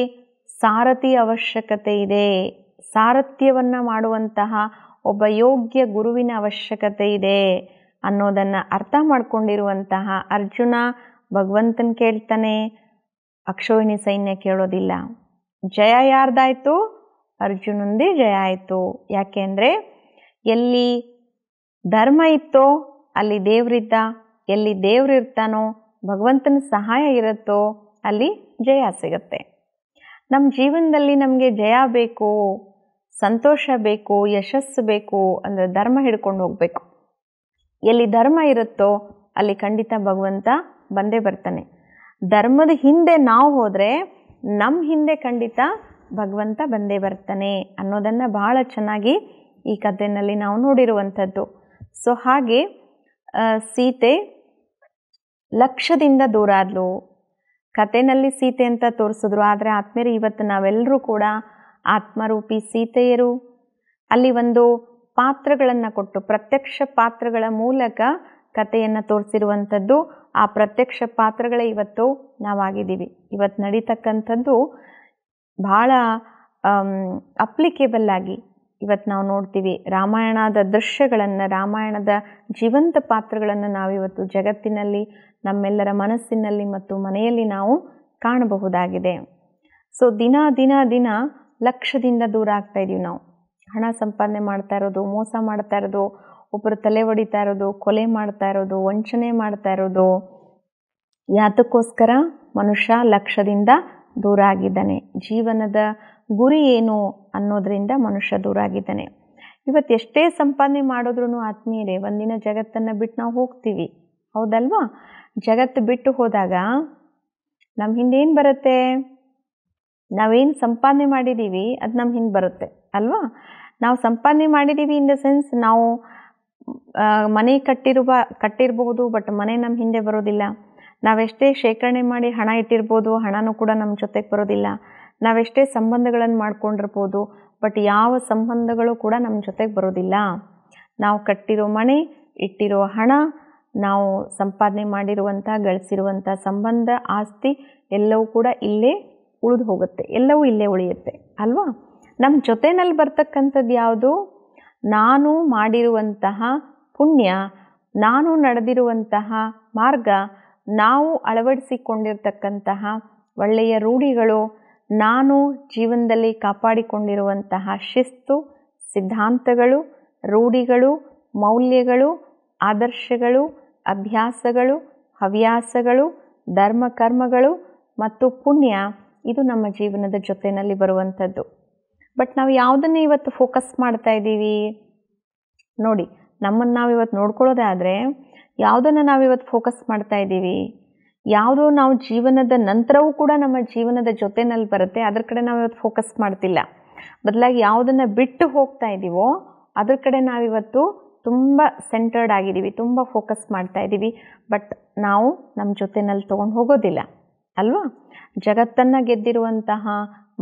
ಸಾರಥಿ ಅವಶ್ಯಕತೆ ಇದೆ. ಸಾರಥ್ಯವನ್ನು ಮಾಡುವಂತಹ ಒಬ್ಬ ಯೋಗ್ಯ ಗುರುವಿನ ಅವಶ್ಯಕತೆ ಇದೆ ಅನ್ನೋದನ್ನು ಅರ್ಥ ಮಾಡ್ಕೊಂಡಿರುವಂತಹ ಅರ್ಜುನ ಭಗವಂತನ ಕೇಳ್ತಾನೆ, ಅಕ್ಷೋಹಿಣಿ ಸೈನ್ಯ ಕೇಳೋದಿಲ್ಲ. ಜಯ ಯಾರ್ದಾಯ್ತು? ಅರ್ಜುನಂದೇ ಜಯ ಆಯಿತು. ಯಾಕೆ ಅಂದರೆ ಎಲ್ಲಿ ಧರ್ಮ ಇತ್ತೋ ಅಲ್ಲಿ ದೇವರಿದ್ದ, ಎಲ್ಲಿ ದೇವ್ರು ಇರ್ತಾನೋ, ಭಗವಂತನ ಸಹಾಯ ಇರುತ್ತೋ ಅಲ್ಲಿ ಜಯ ಸಿಗುತ್ತೆ. ನಮ್ಮ ಜೀವನದಲ್ಲಿ ನಮಗೆ ಜಯ ಬೇಕು, ಸಂತೋಷ ಬೇಕು, ಯಶಸ್ಸು ಬೇಕು ಅಂದರೆ ಧರ್ಮ ಹಿಡ್ಕೊಂಡು ಹೋಗಬೇಕು. ಎಲ್ಲಿ ಧರ್ಮ ಇರುತ್ತೋ ಅಲ್ಲಿ ಖಂಡಿತ ಭಗವಂತ ಬಂದೇ ಬರ್ತಾನೆ. ಧರ್ಮದ ಹಿಂದೆ ನಾವು ಹೋದರೆ ನಮ್ಮ ಹಿಂದೆ ಖಂಡಿತ ಭಗವಂತ ಬಂದೇ ಬರ್ತಾನೆ ಅನ್ನೋದನ್ನು ಬಹಳ ಚೆನ್ನಾಗಿ ಈ ಕಥೆಯಲ್ಲಿ ನಾವು ನೋಡಿರುವಂಥದ್ದು. ಸೊ ಹಾಗೆ ಸೀತೆ ಲಕ್ಷ್ಯದಿಂದ ದೂರ ಆದ್ಲು. ಕಥೆನಲ್ಲಿ ಸೀತೆ ಅಂತ ತೋರಿಸಿದ್ರು, ಆದರೆ ಆತ್ಮೀಯರು ಇವತ್ತು ನಾವೆಲ್ಲರೂ ಕೂಡ ಆತ್ಮರೂಪಿ ಸೀತೆಯರು. ಅಲ್ಲಿ ಒಂದು ಪಾತ್ರಗಳನ್ನು ಕೊಟ್ಟು ಪ್ರತ್ಯಕ್ಷ ಪಾತ್ರಗಳ ಮೂಲಕ ಕಥೆಯನ್ನು ತೋರಿಸಿರುವಂಥದ್ದು. ಆ ಪ್ರತ್ಯಕ್ಷ ಪಾತ್ರಗಳೇ ಇವತ್ತು ನಾವಾಗಿದ್ದೀವಿ. ಇವತ್ತು ನಡೀತಕ್ಕಂಥದ್ದು ಭಾಳ ಅಪ್ಲಿಕೇಬಲ್ ಆಗಿ ಇವತ್ತು ನಾವು ನೋಡ್ತೀವಿ. ರಾಮಾಯಣದ ದೃಶ್ಯಗಳನ್ನು, ರಾಮಾಯಣದ ಜೀವಂತ ಪಾತ್ರಗಳನ್ನು ನಾವಿವತ್ತು ಜಗತ್ತಿನಲ್ಲಿ, ನಮ್ಮೆಲ್ಲರ ಮನಸ್ಸಿನಲ್ಲಿ ಮತ್ತು ಮನೆಯಲ್ಲಿ ನಾವು ಕಾಣಬಹುದಾಗಿದೆ. ಸೊ ದಿನ ದಿನ ದಿನ ಲಕ್ಷ್ಯದಿಂದ ದೂರ ಆಗ್ತಾ ಇದ್ದೀವಿ ನಾವು. ಹಣ ಸಂಪಾದನೆ ಮಾಡ್ತಾ ಇರೋದು, ಮೋಸ ಮಾಡ್ತಾ ಇರೋದು, ಒಬ್ಬರು ತಲೆ ಹೊಡಿತಾ ಇರೋದು, ಕೊಲೆ ಮಾಡ್ತಾ ಇರೋದು, ವಂಚನೆ ಮಾಡ್ತಾ ಇರೋದು, ಯಾತಕ್ಕೋಸ್ಕರ ಮನುಷ್ಯ ಲಕ್ಷ್ಯದಿಂದ ದೂರ ಆಗಿದ್ದಾನೆ. ಜೀವನದ ಗುರಿ ಏನು ಅನ್ನೋದರಿಂದ ಮನುಷ್ಯ ದೂರ ಆಗಿದ್ದಾನೆ. ಇವತ್ತು ಎಷ್ಟೇ ಸಂಪಾದನೆ ಮಾಡಿದ್ರೂ ಆತ್ಮೀಯರೇ, ಒಂದಿನ ಜಗತ್ತನ್ನು ಬಿಟ್ಟು ನಾವು ಹೋಗ್ತೀವಿ, ಹೌದಲ್ವಾ? ಜಗತ್ತು ಬಿಟ್ಟು ಹೋದಾಗ ನಮ್ಮ ಹಿಂದೆ ಏನು ಬರುತ್ತೆ? ನಾವೇನು ಸಂಪಾದನೆ ಮಾಡಿದ್ದೀವಿ ಅದು ನಮ್ಮ ಹಿಂದೆ ಬರುತ್ತೆ ಅಲ್ವಾ? ನಾವು ಸಂಪಾದನೆ ಮಾಡಿದ್ದೀವಿ ಇನ್ ದ ಸೆನ್ಸ್ ನಾವು ಮನೆ ಕಟ್ಟಿರಬಹುದು, ಬಟ್ ಮನೆ ನಮ್ಮ ಹಿಂದೆ ಬರೋದಿಲ್ಲ. ನಾವೆಷ್ಟೇ ಶೇಖರಣೆ ಮಾಡಿ ಹಣ ಇಟ್ಟಿರ್ಬೋದು, ಹಣನೂ ಕೂಡ ನಮ್ಮ ಜೊತೆಗೆ ಬರೋದಿಲ್ಲ. ನಾವೆಷ್ಟೇ ಸಂಬಂಧಗಳನ್ನು ಮಾಡ್ಕೊಂಡಿರ್ಬೋದು, ಬಟ್ ಯಾವ ಸಂಬಂಧಗಳು ಕೂಡ ನಮ್ಮ ಜೊತೆಗೆ ಬರೋದಿಲ್ಲ. ನಾವು ಕಟ್ಟಿರೋ ಮನೆ, ಇಟ್ಟಿರೋ ಹಣ, ನಾವು ಸಂಪಾದನೆ ಮಾಡಿರುವಂಥ, ಗಳಿಸಿರುವಂಥ ಸಂಬಂಧ, ಆಸ್ತಿ ಎಲ್ಲವೂ ಕೂಡ ಇಲ್ಲೇ ಉಳಿದು ಹೋಗುತ್ತೆ, ಎಲ್ಲವೂ ಇಲ್ಲೇ ಉಳಿಯುತ್ತೆ ಅಲ್ವಾ? ನಮ್ಮ ಜೊತೆಯಲ್ಲಿ ಬರ್ತಕ್ಕಂಥದ್ದು ಯಾವುದು? ನಾನು ಮಾಡಿರುವಂತಹ ಪುಣ್ಯ, ನಾನು ನಡೆದಿರುವಂತಹ ಮಾರ್ಗ, ನಾವು ಅಳವಡಿಸಿಕೊಂಡಿರ್ತಕ್ಕಂತಹ ಒಳ್ಳೆಯ ರೂಢಿಗಳು, ನಾನು ಜೀವನದಲ್ಲಿ ಕಾಪಾಡಿಕೊಂಡಿರುವಂತಹ ಶಿಸ್ತು, ಸಿದ್ಧಾಂತಗಳು, ರೂಢಿಗಳು, ಮೌಲ್ಯಗಳು, ಆದರ್ಶಗಳು, ಅಭ್ಯಾಸಗಳು, ಹವ್ಯಾಸಗಳು, ಧರ್ಮ ಕರ್ಮಗಳು ಮತ್ತು ಪುಣ್ಯ, ಇದು ನಮ್ಮ ಜೀವನದ ಜೊತೆಯಲ್ಲಿ ಬರುವಂಥದ್ದು. ಬಟ್ ನಾವು ಯಾವುದನ್ನೇ ಇವತ್ತು ಫೋಕಸ್ ಮಾಡ್ತಾ ಇದ್ದೀವಿ ನೋಡಿ. ನಮ್ಮನ್ನು ನಾವು ಇವತ್ತು ನೋಡ್ಕೊಳ್ಳೋದಾದರೆ ಯಾವುದನ್ನು ನಾವಿವತ್ತು ಫೋಕಸ್ ಮಾಡ್ತಾ ಇದ್ದೀವಿ? ಯಾವುದೋ ನಾವು ಜೀವನದ ನಂತರವೂ ಕೂಡ ನಮ್ಮ ಜೀವನದ ಜೊತೆಯಲ್ಲಿ ಬರುತ್ತೆ, ಅದ್ರ ಕಡೆ ನಾವು ಇವತ್ತು ಫೋಕಸ್ ಮಾಡ್ತಿಲ್ಲ. ಬದಲಾಗಿ ಯಾವುದನ್ನು ಬಿಟ್ಟು ಹೋಗ್ತಾ ಇದ್ದೀವೋ ಅದ್ರ ಕಡೆ ನಾವಿವತ್ತು ತುಂಬ ಸೆಂಟರ್ಡ್ ಆಗಿದ್ದೀವಿ, ತುಂಬ ಫೋಕಸ್ ಮಾಡ್ತಾ ಇದ್ದೀವಿ. ಬಟ್ ನಾವು ನಮ್ಮ ಜೊತೆಯಲ್ಲಿ ತೊಗೊಂಡು ಹೋಗೋದಿಲ್ಲ ಅಲ್ವಾ? ಜಗತ್ತನ್ನು ಗೆದ್ದಿರುವಂತಹ,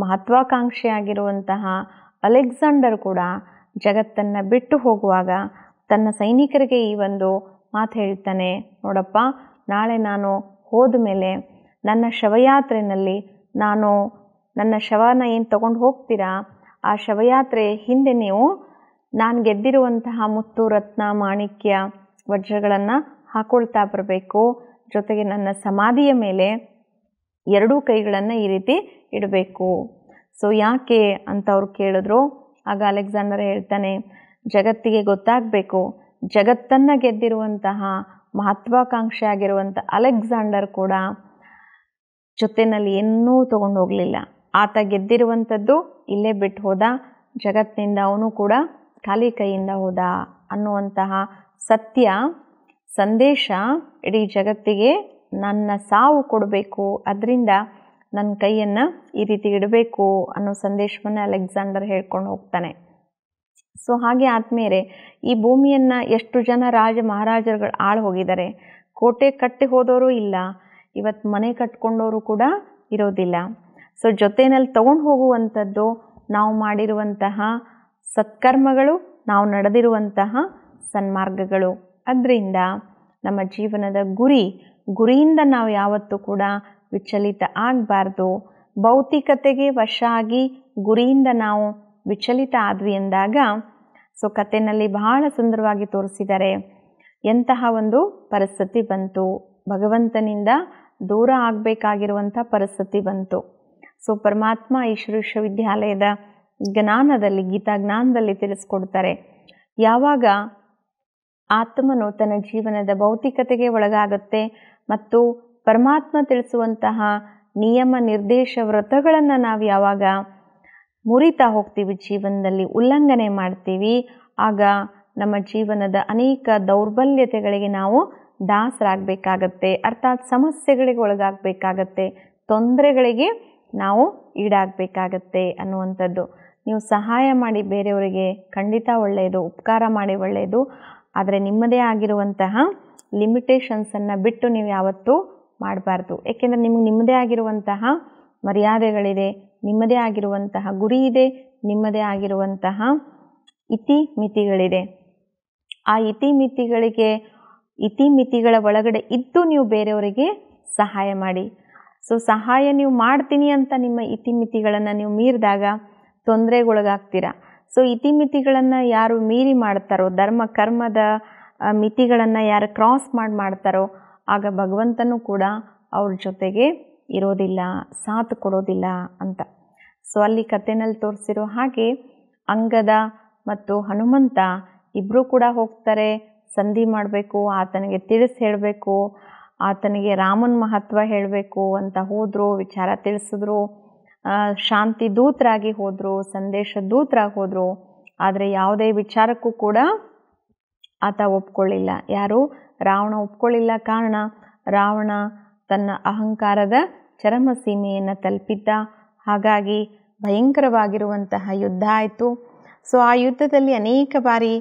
ಮಹತ್ವಾಕಾಂಕ್ಷೆ ಆಗಿರುವಂತಹ ಅಲೆಕ್ಸಾಂಡರ್ ಕೂಡ ಜಗತ್ತನ್ನು ಬಿಟ್ಟು ಹೋಗುವಾಗ ತನ್ನ ಸೈನಿಕರಿಗೆ ಈ ಒಂದು ಮಾತು ಹೇಳ್ತಾನೆ, ನೋಡಪ್ಪ, ನಾಳೆ ನಾನು ಹೋದ ಮೇಲೆ ನನ್ನ ಶವಯಾತ್ರೆಯಲ್ಲಿ ನನ್ನ ಶವನ ಏನು ತಗೊಂಡು ಹೋಗ್ತೀರಾ, ಆ ಶವಯಾತ್ರೆ ಹಿಂದೆ ನೀವು ನಾನು ಗೆದ್ದಿರುವಂತಹ ಮುತ್ತು, ರತ್ನ, ಮಾಣಿಕ್ಯ, ವಜ್ರಗಳನ್ನು ಹಾಕೊಳ್ತಾ ಬರಬೇಕು. ಜೊತೆಗೆ ನನ್ನ ಸಮಾಧಿಯ ಮೇಲೆ ಎರಡೂ ಕೈಗಳನ್ನು ಈ ರೀತಿ ಇಡಬೇಕು. ಸೊ ಯಾಕೆ ಅಂತ ಅವ್ರು ಕೇಳಿದ್ರು. ಆಗ ಅಲೆಕ್ಸಾಂಡರ್ ಹೇಳ್ತಾನೆ, ಜಗತ್ತಿಗೆ ಗೊತ್ತಾಗಬೇಕು, ಜಗತ್ತನ್ನು ಗೆದ್ದಿರುವಂತಹ ಮಹತ್ವಾಕಾಂಕ್ಷೆ ಆಗಿರುವಂಥ ಅಲೆಕ್ಸಾಂಡರ್ ಕೂಡ ಜೊತೆಯಲ್ಲಿ ಏನೂ ತೊಗೊಂಡು ಹೋಗಲಿಲ್ಲ. ಆತ ಗೆದ್ದಿರುವಂಥದ್ದು ಇಲ್ಲೇ ಬಿಟ್ಟು ಹೋದ, ಜಗತ್ತಿನಿಂದ ಅವನು ಕೂಡ ಖಾಲಿ ಕೈಯಿಂದ ಹೋದ ಅನ್ನುವಂತಹ ಸತ್ಯ ಸಂದೇಶ ಇಡೀ ಜಗತ್ತಿಗೆ ನನ್ನ ಸಾವು ಕೊಡಬೇಕು, ಅದರಿಂದ ನನ್ನ ಕೈಯನ್ನು ಈ ರೀತಿ ಇಡಬೇಕು ಅನ್ನೋ ಸಂದೇಶವನ್ನು ಅಲೆಕ್ಸಾಂಡರ್ ಹೇಳ್ಕೊಂಡು ಹೋಗ್ತಾನೆ. ಸೊ ಹಾಗೆ ಆದ್ಮೇಲೆ ಈ ಭೂಮಿಯನ್ನು ಎಷ್ಟು ಜನ ಮಹಾರಾಜರುಗಳು ಆಳು ಹೋಗಿದ್ದಾರೆ. ಕೋಟೆ ಕಟ್ಟಿ ಹೋದವರು ಇಲ್ಲ, ಇವತ್ತು ಮನೆ ಕಟ್ಕೊಂಡವರು ಕೂಡ ಇರೋದಿಲ್ಲ. ಸೊ ಜೊತೆಯಲ್ಲಿ ತಗೊಂಡು ಹೋಗುವಂಥದ್ದು ನಾವು ಮಾಡಿರುವಂತಹ ಸತ್ಕರ್ಮಗಳು, ನಾವು ನಡೆದಿರುವಂತಹ ಸನ್ಮಾರ್ಗಗಳು. ಅದರಿಂದ ನಮ್ಮ ಜೀವನದ ಗುರಿಯಿಂದ ನಾವು ಯಾವತ್ತೂ ಕೂಡ ವಿಚಲಿತ ಆಗಬಾರ್ದು. ಭೌತಿಕತೆಗೆ ವಶ ಆಗಿ ಗುರಿಯಿಂದ ನಾವು ವಿಚಲಿತ ಆದ್ವಿ ಎಂದಾಗ, ಸೊ ಕಥೆಯಲ್ಲಿ ಬಹಳ ಸುಂದರವಾಗಿ ತೋರಿಸಿದ್ದಾರೆ ಎಂತಹ ಒಂದು ಪರಿಸ್ಥಿತಿ ಬಂತು, ಭಗವಂತನಿಂದ ದೂರ ಆಗಬೇಕಾಗಿರುವಂಥ ಪರಿಸ್ಥಿತಿ ಬಂತು. ಸೊ ಪರಮಾತ್ಮ ಈಶ್ವರ ವಿಶ್ವವಿದ್ಯಾಲಯದ ಜ್ಞಾನದಲ್ಲಿ, ಗೀತಾ ಜ್ಞಾನದಲ್ಲಿ ತಿಳಿಸ್ಕೊಡ್ತಾರೆ, ಯಾವಾಗ ಆತ್ಮನು ತನ್ನ ಜೀವನದ ಭೌತಿಕತೆಗೆ ಒಳಗಾಗುತ್ತೆ ಮತ್ತು ಪರಮಾತ್ಮ ತಿಳಿಸುವಂತಹ ನಿಯಮ ನಿರ್ದೇಶ ವ್ರತಗಳನ್ನು ನಾವು ಯಾವಾಗ ಮುರಿತಾ ಹೋಗ್ತೀವಿ, ಜೀವನದಲ್ಲಿ ಉಲ್ಲಂಘನೆ ಮಾಡ್ತೀವಿ, ಆಗ ನಮ್ಮ ಜೀವನದ ಅನೇಕ ದೌರ್ಬಲ್ಯತೆಗಳಿಗೆ ನಾವು ದಾಸರಾಗಬೇಕಾಗತ್ತೆ. ಅರ್ಥಾತ್ ಸಮಸ್ಯೆಗಳಿಗೆ ಒಳಗಾಗಬೇಕಾಗತ್ತೆ, ತೊಂದರೆಗಳಿಗೆ ನಾವು ಈಡಾಗಬೇಕಾಗತ್ತೆ ಅನ್ನುವಂಥದ್ದು. ನೀವು ಸಹಾಯ ಮಾಡಿ ಬೇರೆಯವರಿಗೆ ಖಂಡಿತ ಒಳ್ಳೆಯದು, ಉಪಕಾರ ಮಾಡಿ ಒಳ್ಳೆಯದು. ಆದರೆ ನಿಮ್ಮದೇ ಆಗಿರುವಂತಹ ಲಿಮಿಟೇಷನ್ಸನ್ನು ಬಿಟ್ಟು ನೀವು ಯಾವತ್ತೂ ಮಾಡಬಾರ್ದು. ಏಕೆಂದರೆ ನಿಮ್ಮದೇ ಆಗಿರುವಂತಹ ಮರ್ಯಾದೆಗಳಿದೆ, ನಿಮ್ಮದೇ ಆಗಿರುವಂತಹ ಗುರಿ ಇದೆ, ನಿಮ್ಮದೇ ಆಗಿರುವಂತಹ ಇತಿಮಿತಿಗಳಿದೆ. ಆ ಇತಿಮಿತಿಗಳ ಒಳಗಡೆ ಇದ್ದು ನೀವು ಬೇರೆಯವರಿಗೆ ಸಹಾಯ ಮಾಡಿ. ಸೊ ಸಹಾಯ ನೀವು ಮಾಡ್ತೀನಿ ಅಂತ ನಿಮ್ಮ ಇತಿಮಿತಿಗಳನ್ನು ನೀವು ಮೀರಿದಾಗ ತೊಂದರೆಗೊಳಗಾಗ್ತೀರ. ಸೊ ಇತಿಮಿತಿಗಳನ್ನು ಯಾರು ಮೀರಿ ಮಾಡ್ತಾರೋ, ಧರ್ಮ ಕರ್ಮದ ಮಿತಿಗಳನ್ನು ಯಾರು ಕ್ರಾಸ್ ಮಾಡ್ತಾರೋ, ಆಗ ಭಗವಂತನೂ ಕೂಡ ಅವ್ರ ಜೊತೆಗೆ ಇರೋದಿಲ್ಲ, ಸಾಥ್ ಕೊಡೋದಿಲ್ಲ ಅಂತ. ಸೊ ಅಲ್ಲಿ ಕಥೆನಲ್ಲಿ ತೋರಿಸಿರೋ ಹಾಗೆ ಅಂಗದ ಮತ್ತು ಹನುಮಂತ ಇಬ್ಬರೂ ಕೂಡ ಹೋಗ್ತಾರೆ, ಸಂಧಿ ಮಾಡಬೇಕು, ಆತನಿಗೆ ತಿಳಿಸಿ ಹೇಳಬೇಕು, ಆತನಿಗೆ ರಾಮನ ಮಹತ್ವ ಹೇಳಬೇಕು ಅಂತ ಹೋದರು, ವಿಚಾರ ತಿಳಿಸಿದ್ರು, ಶಾಂತಿ ದೂತರಾಗಿ ಹೋದರು, ಸಂದೇಶ ದೂತರಾಗಿ ಹೋದರು. ಆದರೆ ಯಾವುದೇ ವಿಚಾರಕ್ಕೂ ಕೂಡ ಆತ ಒಪ್ಕೊಳ್ಳಿಲ್ಲ. ಯಾರು? ರಾವಣ ಒಪ್ಕೊಳ್ಳಿಲ್ಲ. ಕಾರಣ, ರಾವಣ ತನ್ನ ಅಹಂಕಾರದ ಚರಮ ಸೀಮೆಯನ್ನು ತಲುಪಿದ್ದ. ಹಾಗಾಗಿ ಭಯಂಕರವಾಗಿರುವಂತಹ ಯುದ್ಧ ಆಯಿತು. ಸೊ ಆ ಯುದ್ಧದಲ್ಲಿ ಅನೇಕ ಬಾರಿ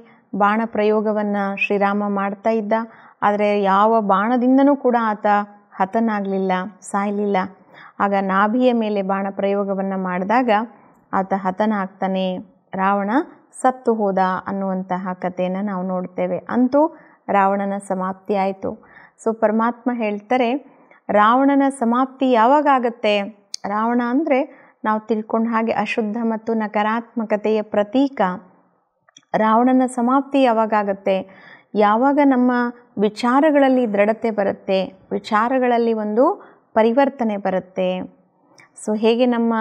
ಬಾಣ ಪ್ರಯೋಗವನ್ನು ಶ್ರೀರಾಮ ಮಾಡ್ತಾ ಇದ್ದ. ಆದರೆ ಯಾವ ಬಾಣದಿಂದನೂ ಕೂಡ ಆತ ಹತನಾಗಲಿಲ್ಲ, ಸಾಯಲಿಲ್ಲ. ಆಗ ನಾಭಿಯ ಮೇಲೆ ಬಾಣ ಪ್ರಯೋಗವನ್ನು ಮಾಡಿದಾಗ ಆತ ಹತನಾಗ್ತಾನೆ, ರಾವಣ ಸತ್ತು ಹೋದ ಅನ್ನುವಂತಹ ಕಥೆಯನ್ನು ನಾವು ನೋಡ್ತೇವೆ. ಅಂತೂ ರಾವಣನ ಸಮಾಪ್ತಿ ಆಯಿತು. ಸೊ ಪರಮಾತ್ಮ ಹೇಳ್ತಾರೆ, ರಾವಣನ ಸಮಾಪ್ತಿ ಯಾವಾಗ ಆಗತ್ತೆ? ರಾವಣ ಅಂದರೆ ನಾವು ತಿಳ್ಕೊಂಡ ಹಾಗೆ ಅಶುದ್ಧ ಮತ್ತು ನಕಾರಾತ್ಮಕತೆಯ ಪ್ರತೀಕ. ರಾವಣನ ಸಮಾಪ್ತಿ ಯಾವಾಗತ್ತೆ? ಯಾವಾಗ ನಮ್ಮ ವಿಚಾರಗಳಲ್ಲಿ ದೃಢತೆ ಬರುತ್ತೆ, ವಿಚಾರಗಳಲ್ಲಿ ಒಂದು ಪರಿವರ್ತನೆ ಬರುತ್ತೆ. ಸೊ ಹೇಗೆ ನಮ್ಮ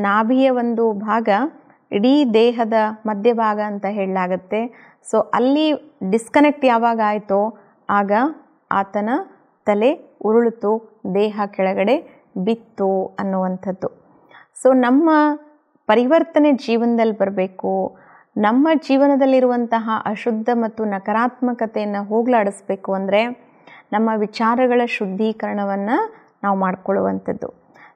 ನಾಭಿಯ ಒಂದು ಭಾಗ ಇಡೀ ದೇಹದ ಮಧ್ಯಭಾಗ ಅಂತ ಹೇಳಲಾಗುತ್ತೆ. ಸೊ ಅಲ್ಲಿ ಡಿಸ್ಕನೆಕ್ಟ್ ಯಾವಾಗ ಆಯಿತೋ ಆಗ ಆತನ ತಲೆ ಉರುಳಿತು, ದೇಹ ಕೆಳಗಡೆ ಬಿತ್ತು ಅನ್ನುವಂಥದ್ದು. ಸೊ ನಮ್ಮ ಪರಿವರ್ತನೆ ಜೀವನದಲ್ಲಿ ಬರಬೇಕು. ನಮ್ಮ ಜೀವನದಲ್ಲಿರುವಂತಹ ಅಶುದ್ಧ ಮತ್ತು ನಕಾರಾತ್ಮಕತೆಯನ್ನು ಹೋಗಲಾಡಿಸ್ಬೇಕು ಅಂದರೆ ನಮ್ಮ ವಿಚಾರಗಳ ಶುದ್ಧೀಕರಣವನ್ನು ನಾವು ಮಾಡಿಕೊಳ್ಳುವಂಥದ್ದು.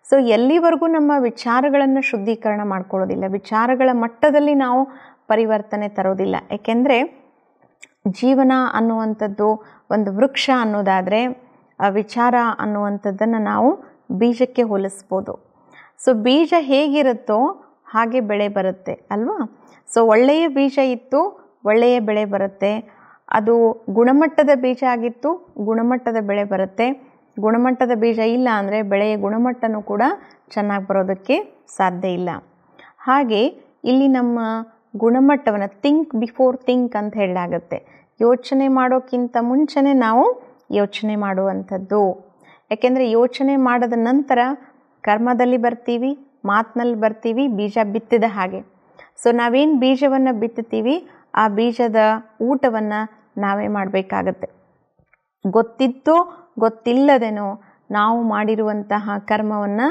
ಸೊ ಎಲ್ಲಿವರೆಗೂ ನಮ್ಮ ವಿಚಾರಗಳನ್ನು ಶುದ್ಧೀಕರಣ ಮಾಡ್ಕೊಳ್ಳೋದಿಲ್ಲ, ವಿಚಾರಗಳ ಮಟ್ಟದಲ್ಲಿ ನಾವು ಪರಿವರ್ತನೆ ತರೋದಿಲ್ಲ. ಏಕೆಂದರೆ ಜೀವನ ಅನ್ನುವಂಥದ್ದು ಒಂದು ವೃಕ್ಷ ಅನ್ನೋದಾದರೆ ವಿಚಾರ ಅನ್ನುವಂಥದ್ದನ್ನು ನಾವು ಬೀಜಕ್ಕೆ ಹೋಲಿಸ್ಬೋದು. ಸೊ ಬೀಜ ಹೇಗಿರುತ್ತೋ ಹಾಗೆ ಬೆಳೆ ಬರುತ್ತೆ ಅಲ್ವಾ? ಸೊ ಒಳ್ಳೆಯ ಬೀಜ ಇತ್ತು, ಒಳ್ಳೆಯ ಬೆಳೆ ಬರುತ್ತೆ. ಅದು ಗುಣಮಟ್ಟದ ಬೀಜ ಆಗಿತ್ತು, ಗುಣಮಟ್ಟದ ಬೆಳೆ ಬರುತ್ತೆ. ಗುಣಮಟ್ಟದ ಬೀಜ ಇಲ್ಲ ಅಂದರೆ ಬೆಳೆಯ ಗುಣಮಟ್ಟನೂ ಕೂಡ ಚೆನ್ನಾಗಿ ಬರೋದಕ್ಕೆ ಸಾಧ್ಯ ಇಲ್ಲ. ಹಾಗೆ ಇಲ್ಲಿ ನಮ್ಮ ಗುಣಮಟ್ಟವನ್ನು ಥಿಂಕ್ ಬಿಫೋರ್ ಥಿಂಕ್ ಅಂತ ಹೇಳಲಾಗುತ್ತೆ. ಯೋಚನೆ ಮಾಡೋಕ್ಕಿಂತ ಮುಂಚೆನೇ ನಾವು ಯೋಚನೆ ಮಾಡುವಂಥದ್ದು. ಯಾಕೆಂದರೆ ಯೋಚನೆ ಮಾಡಿದ ನಂತರ ಕರ್ಮದಲ್ಲಿ ಬರ್ತೀವಿ, ಮಾತಿನಲ್ಲಿ ಬರ್ತೀವಿ, ಬೀಜ ಬಿತ್ತಿದ ಹಾಗೆ. ಸೊ ನಾವೇನು ಬೀಜವನ್ನು ಬಿತ್ತುತ್ತೀವಿ ಆ ಬೀಜದ ಊಟವನ್ನು ನಾವೇ ಮಾಡಬೇಕಾಗತ್ತೆ. ಗೊತ್ತಿದ್ದೋ ಗೊತ್ತಿಲ್ಲದೇನೋ ನಾವು ಮಾಡಿರುವಂತಹ ಕರ್ಮವನ್ನು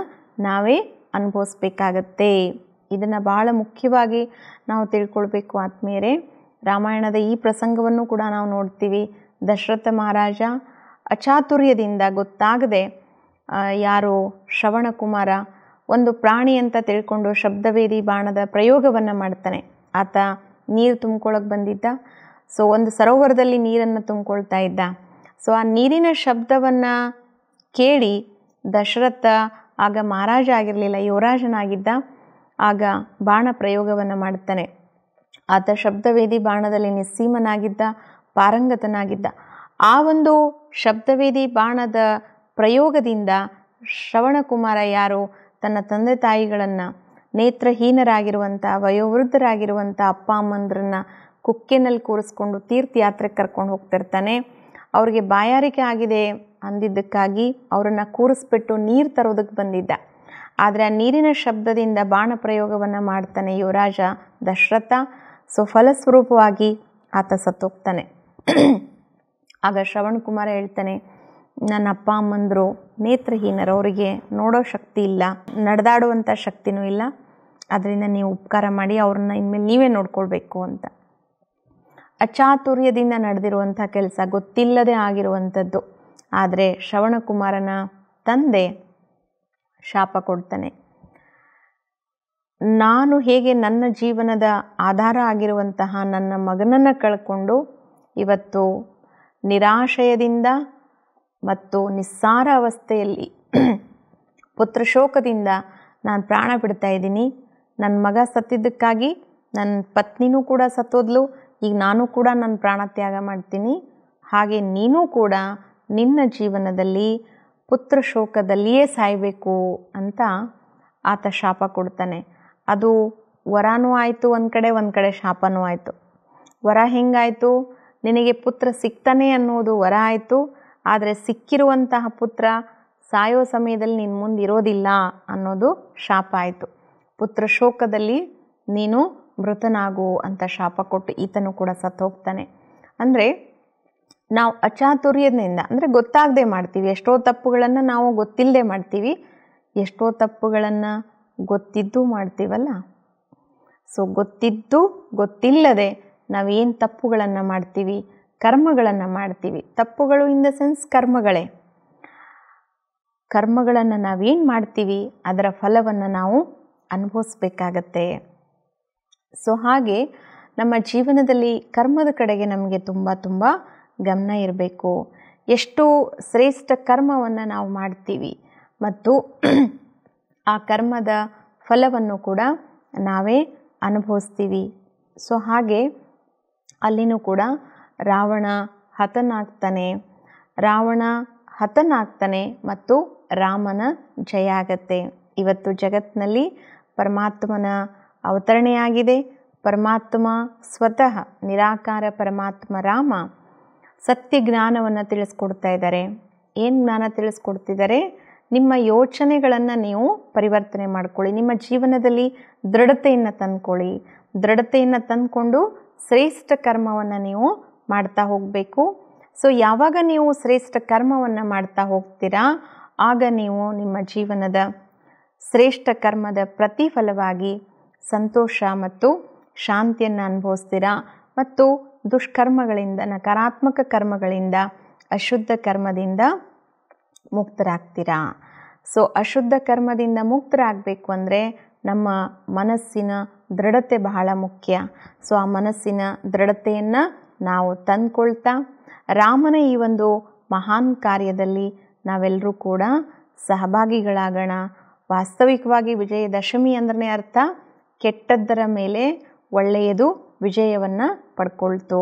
ನಾವೇ ಅನುಭವಿಸ್ಬೇಕಾಗತ್ತೆ. ಇದನ್ನು ಭಾಳ ಮುಖ್ಯವಾಗಿ ನಾವು ತಿಳ್ಕೊಳ್ಬೇಕು ಆತ್ಮೀಯರೇ. ರಾಮಾಯಣದ ಈ ಪ್ರಸಂಗವನ್ನು ಕೂಡ ನಾವು ನೋಡ್ತೀವಿ. ದಶರಥ ಮಹಾರಾಜ ಅಚಾತುರ್ಯದಿಂದ ಗೊತ್ತಾಗದೆ ಯಾರು ಶ್ರವಣಕುಮಾರ ಒಂದು ಪ್ರಾಣಿ ಅಂತ ತಿಳ್ಕೊಂಡು ಶಬ್ದವೇದಿ ಬಾಣದ ಪ್ರಯೋಗವನ್ನು ಮಾಡ್ತಾನೆ. ಆತ ನೀರು ತುಂಬ್ಕೊಳ್ಳೋಕೆ ಬಂದಿದ್ದ. ಸೊ ಒಂದು ಸರೋವರದಲ್ಲಿ ನೀರನ್ನು ತುಂಬಿಕೊಳ್ತಾ ಇದ್ದ. ಸೊ ಆ ನೀರಿನ ಶಬ್ದವನ್ನು ಕೇಳಿ ದಶರಥ ಆಗ ಮಹಾರಾಜ ಆಗಿರಲಿಲ್ಲ, ಯುವರಾಜನಾಗಿದ್ದ. ಆಗ ಬಾಣ ಪ್ರಯೋಗವನ್ನು ಮಾಡ್ತಾನೆ. ಆತ ಶಬ್ದವೇದಿ ಬಾಣದಲ್ಲಿ ನಿಸ್ಸೀಮನಾಗಿದ್ದ, ಪಾರಂಗತನಾಗಿದ್ದ. ಆ ಒಂದು ಶಬ್ದವೇದಿ ಬಾಣದ ಪ್ರಯೋಗದಿಂದ ಶ್ರವಣಕುಮಾರ ಯಾರು ತನ್ನ ತಂದೆ ತಾಯಿಗಳನ್ನು, ನೇತ್ರಹೀನರಾಗಿರುವಂಥ ವಯೋವೃದ್ಧರಾಗಿರುವಂಥ ಅಪ್ಪ ಅಮ್ಮಂದ್ರನ್ನ ಕುಕ್ಕೆನಲ್ಲಿ ಕೂರಿಸ್ಕೊಂಡು ತೀರ್ಥಯಾತ್ರೆಗೆ ಕರ್ಕೊಂಡು ಹೋಗ್ತಿರ್ತಾನೆ. ಅವ್ರಿಗೆ ಬಾಯಾರಿಕೆ ಆಗಿದೆ ಅಂದಿದ್ದಕ್ಕಾಗಿ ಅವರನ್ನು ಕೂರಿಸ್ಬಿಟ್ಟು ನೀರು ತರೋದಕ್ಕೆ ಬಂದಿದ್ದ. ಆದರೆ ಆ ನೀರಿನ ಶಬ್ದದಿಂದ ಬಾಣ ಪ್ರಯೋಗವನ್ನು ಮಾಡ್ತಾನೆ ಯುವರಾಜ ದಶರಥ. ಸೊ ಫಲಸ್ವರೂಪವಾಗಿ ಆತ ಸತ್ತೋಗ್ತಾನೆ. ಆಗ ಶ್ರವಣ್ ಕುಮಾರ ಹೇಳ್ತಾನೆ, ನನ್ನ ಅಪ್ಪ ಅಮ್ಮಂದರು ನೇತ್ರಹೀನರು, ಅವರಿಗೆ ನೋಡೋ ಶಕ್ತಿ ಇಲ್ಲ, ನಡೆದಾಡುವಂಥ ಶಕ್ತಿನೂ ಇಲ್ಲ, ಅದರಿಂದ ನೀವು ಉಪಕಾರ ಮಾಡಿ ಅವ್ರನ್ನ ಇನ್ಮೇಲೆ ನೀವೇ ನೋಡ್ಕೊಳ್ಬೇಕು ಅಂತ. ಅಚಾತುರ್ಯದಿಂದ ನಡೆದಿರುವಂಥ ಕೆಲಸ, ಗೊತ್ತಿಲ್ಲದೆ ಆಗಿರುವಂಥದ್ದು. ಆದರೆ ಶ್ರವಣಕುಮಾರನ ತಂದೆ ಶಾಪ ಕೊಡ್ತಾನೆ, ನಾನು ಹೇಗೆ ನನ್ನ ಜೀವನದ ಆಧಾರ ಆಗಿರುವಂತಹ ನನ್ನ ಮಗನನ್ನು ಕಳ್ಕೊಂಡು ಇವತ್ತು ನಿರಾಶಯದಿಂದ ಮತ್ತು ನಿಸ್ಸಾರ ಅವಸ್ಥೆಯಲ್ಲಿ ಪುತ್ರಶೋಕದಿಂದ ನಾನು ಪ್ರಾಣ ಬಿಡ್ತಾ ಇದ್ದೀನಿ. ನನ್ನ ಮಗ ಸತ್ತಿದ್ದಕ್ಕಾಗಿ ನನ್ನ ಪತ್ನಿನೂ ಕೂಡ ಸತ್ತೋದ್ಲು, ಈಗ ನಾನು ಕೂಡ ನನ್ನ ಪ್ರಾಣ ತ್ಯಾಗ ಮಾಡ್ತೀನಿ, ಹಾಗೆ ನೀನು ಕೂಡ ನಿನ್ನ ಜೀವನದಲ್ಲಿ ಪುತ್ರಶೋಕದಲ್ಲಿಯೇ ಸಾಯಬೇಕು ಅಂತ ಆತ ಶಾಪ ಕೊಡ್ತಾನೆ. ಅದು ವರನೂ ಆಯಿತು ಒಂದು ಕಡೆ ಶಾಪನೂ ಆಯಿತು. ವರ ಹೆಂಗಾಯಿತು, ನಿನಗೆ ಪುತ್ರ ಸಿಗ್ತಾನೆ ಅನ್ನೋದು ವರ ಆಯಿತು, ಆದರೆ ಸಿಕ್ಕಿರುವಂತಹ ಪುತ್ರ ಸಾಯೋ ಸಮಯದಲ್ಲಿ ನಿನ್ನ ಮುಂದೆ ಇರೋದಿಲ್ಲ ಅನ್ನೋದು ಶಾಪ ಆಯಿತು. ಪುತ್ರ ಶೋಕದಲ್ಲಿ ನೀನು ಮೃತನಾಗು ಅಂತ ಶಾಪ ಕೊಟ್ಟು ಈತನು ಕೂಡ ಸತ್ತು ಹೋಗ್ತಾನೆ. ಅಂದರೆ ನಾವು ಅಚಾತುರ್ಯದಿಂದ, ಅಂದರೆ ಗೊತ್ತಾಗದೆ ಮಾಡ್ತೀವಿ, ಎಷ್ಟೋ ತಪ್ಪುಗಳನ್ನು ನಾವು ಗೊತ್ತಿಲ್ಲದೆ ಮಾಡ್ತೀವಿ, ಎಷ್ಟೋ ತಪ್ಪುಗಳನ್ನು ಗೊತ್ತಿದ್ದು ಮಾಡ್ತೀವಲ್ಲ. ಸೊ ಗೊತ್ತಿದ್ದು ಗೊತ್ತಿಲ್ಲದೆ ನಾವೇನು ತಪ್ಪುಗಳನ್ನು ಮಾಡ್ತೀವಿ, ಕರ್ಮಗಳನ್ನು ಮಾಡ್ತೀವಿ. ತಪ್ಪುಗಳು ಇನ್ ದ ಸೆನ್ಸ್ ಕರ್ಮಗಳೇ. ಕರ್ಮಗಳನ್ನು ನಾವೇನು ಮಾಡ್ತೀವಿ ಅದರ ಫಲವನ್ನು ನಾವು ಅನುಭವಿಸ್ಬೇಕಾಗತ್ತೆ. ಸೊ ಹಾಗೆ ನಮ್ಮ ಜೀವನದಲ್ಲಿ ಕರ್ಮದ ಕಡೆಗೆ ನಮಗೆ ತುಂಬ ಗಮನ ಇರಬೇಕು. ಎಷ್ಟು ಶ್ರೇಷ್ಠ ಕರ್ಮವನ್ನು ನಾವು ಮಾಡ್ತೀವಿ ಮತ್ತು ಆ ಕರ್ಮದ ಫಲವನ್ನು ಕೂಡ ನಾವೇ ಅನುಭವಿಸ್ತೀವಿ. ಸೊ ಹಾಗೆ ಅಲ್ಲಿನೂ ಕೂಡ ರಾವಣ ಹತನಾಗ್ತಾನೆ ಮತ್ತು ರಾಮನ ಜಯ ಆಗತ್ತೆ. ಇವತ್ತು ಜಗತ್ತಿನಲ್ಲಿ ಪರಮಾತ್ಮನ ಅವತರಣೆಯಾಗಿದೆ. ಪರಮಾತ್ಮ ಸ್ವತಃ ನಿರಾಕಾರ ಪರಮಾತ್ಮ ರಾಮ ಸತ್ಯ ಜ್ಞಾನವನ್ನು ತಿಳಿಸ್ಕೊಡ್ತಾ ಇದ್ದಾರೆ. ಏನು ಜ್ಞಾನ ತಿಳಿಸ್ಕೊಡ್ತಿದ್ದಾರೆ? ನಿಮ್ಮ ಯೋಚನೆಗಳನ್ನು ನೀವು ಪರಿವರ್ತನೆ ಮಾಡ್ಕೊಳ್ಳಿ, ನಿಮ್ಮ ಜೀವನದಲ್ಲಿ ದೃಢತೆಯನ್ನು ತಂದ್ಕೊಳ್ಳಿ. ದೃಢತೆಯನ್ನು ತಂದ್ಕೊಂಡು ಶ್ರೇಷ್ಠ ಕರ್ಮವನ್ನು ನೀವು ಮಾಡ್ತಾ ಹೋಗಬೇಕು. ಸೊ ಯಾವಾಗ ನೀವು ಶ್ರೇಷ್ಠ ಕರ್ಮವನ್ನು ಮಾಡ್ತಾ ಹೋಗ್ತೀರಾ, ಆಗ ನೀವು ನಿಮ್ಮ ಜೀವನದ ಶ್ರೇಷ್ಠ ಕರ್ಮದ ಪ್ರತಿಫಲವಾಗಿ ಸಂತೋಷ ಮತ್ತು ಶಾಂತಿಯನ್ನು ಅನುಭವಿಸ್ತೀರಾ ಮತ್ತು ದುಷ್ಕರ್ಮಗಳಿಂದ, ನಕಾರಾತ್ಮಕ ಕರ್ಮಗಳಿಂದ, ಅಶುದ್ಧ ಕರ್ಮದಿಂದ ಮುಕ್ತರಾಗ್ತೀರಾ. ಸೊ ಅಶುದ್ಧ ಕರ್ಮದಿಂದ ಮುಕ್ತರಾಗಬೇಕು ಅಂದರೆ ನಮ್ಮ ಮನಸ್ಸಿನ ದೃಢತೆ ಬಹಳ ಮುಖ್ಯ. ಸೊ ಆ ಮನಸ್ಸಿನ ದೃಢತೆಯನ್ನು ನಾವು ತಂದ್ಕೊಳ್ತಾ ರಾಮನ ಈ ಒಂದು ಮಹಾನ್ ಕಾರ್ಯದಲ್ಲಿ ನಾವೆಲ್ಲರೂ ಕೂಡ ಸಹಭಾಗಿಗಳಾಗೋಣ. ವಾಸ್ತವಿಕವಾಗಿ ವಿಜಯದಶಮಿ ಅಂದ್ರೆ ಅರ್ಥ ಕೆಟ್ಟದ್ದರ ಮೇಲೆ ಒಳ್ಳೆಯದು ವಿಜಯವನ್ನು ಪಡ್ಕೊಳ್ತು.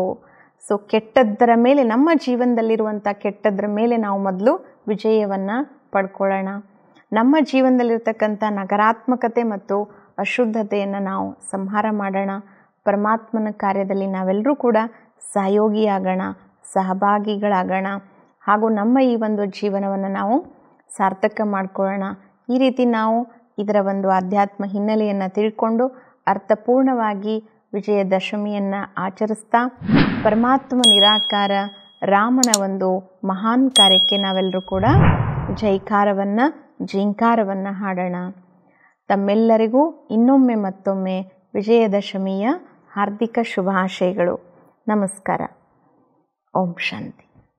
ಸೊ ಕೆಟ್ಟದ್ದರ ಮೇಲೆ, ನಮ್ಮ ಜೀವನದಲ್ಲಿರುವಂಥ ಕೆಟ್ಟದ್ದರ ಮೇಲೆ ನಾವು ಮೊದಲು ವಿಜಯವನ್ನು ಪಡ್ಕೊಳ್ಳೋಣ. ನಮ್ಮ ಜೀವನದಲ್ಲಿರ್ತಕ್ಕಂಥ ನಕಾರಾತ್ಮಕತೆ ಮತ್ತು ಅಶುದ್ಧತೆಯನ್ನು ನಾವು ಸಂಹಾರ ಮಾಡೋಣ. ಪರಮಾತ್ಮನ ಕಾರ್ಯದಲ್ಲಿ ನಾವೆಲ್ಲರೂ ಕೂಡ ಸಹಯೋಗಿಯಾಗೋಣ, ಸಹಭಾಗಿಗಳಾಗೋಣ ಹಾಗೂ ನಮ್ಮ ಈ ಒಂದು ಜೀವನವನ್ನು ನಾವು ಸಾರ್ಥಕ ಮಾಡಿಕೊಳ್ಳೋಣ. ಈ ರೀತಿ ನಾವು ಇದರ ಒಂದು ಆಧ್ಯಾತ್ಮ ಹಿನ್ನೆಲೆಯನ್ನು ತಿಳ್ಕೊಂಡು ಅರ್ಥಪೂರ್ಣವಾಗಿ ವಿಜಯದಶಮಿಯನ್ನು ಆಚರಿಸ್ತಾ ಪರಮಾತ್ಮ ನಿರಾಕಾರ ರಾಮನ ಒಂದು ಮಹಾನ್ ಕಾರ್ಯಕ್ಕೆ ನಾವೆಲ್ಲರೂ ಕೂಡ ಜಿಂಕಾರವನ್ನು ಹಾಡೋಣ. ತಮ್ಮೆಲ್ಲರಿಗೂ ಇನ್ನೊಮ್ಮೆ ಮತ್ತೊಮ್ಮೆ ವಿಜಯದಶಮಿಯ ಹಾರ್ದಿಕ ಶುಭಾಶಯಗಳು. ನಮಸ್ಕಾರ. ಓಂ ಶಾಂತಿ.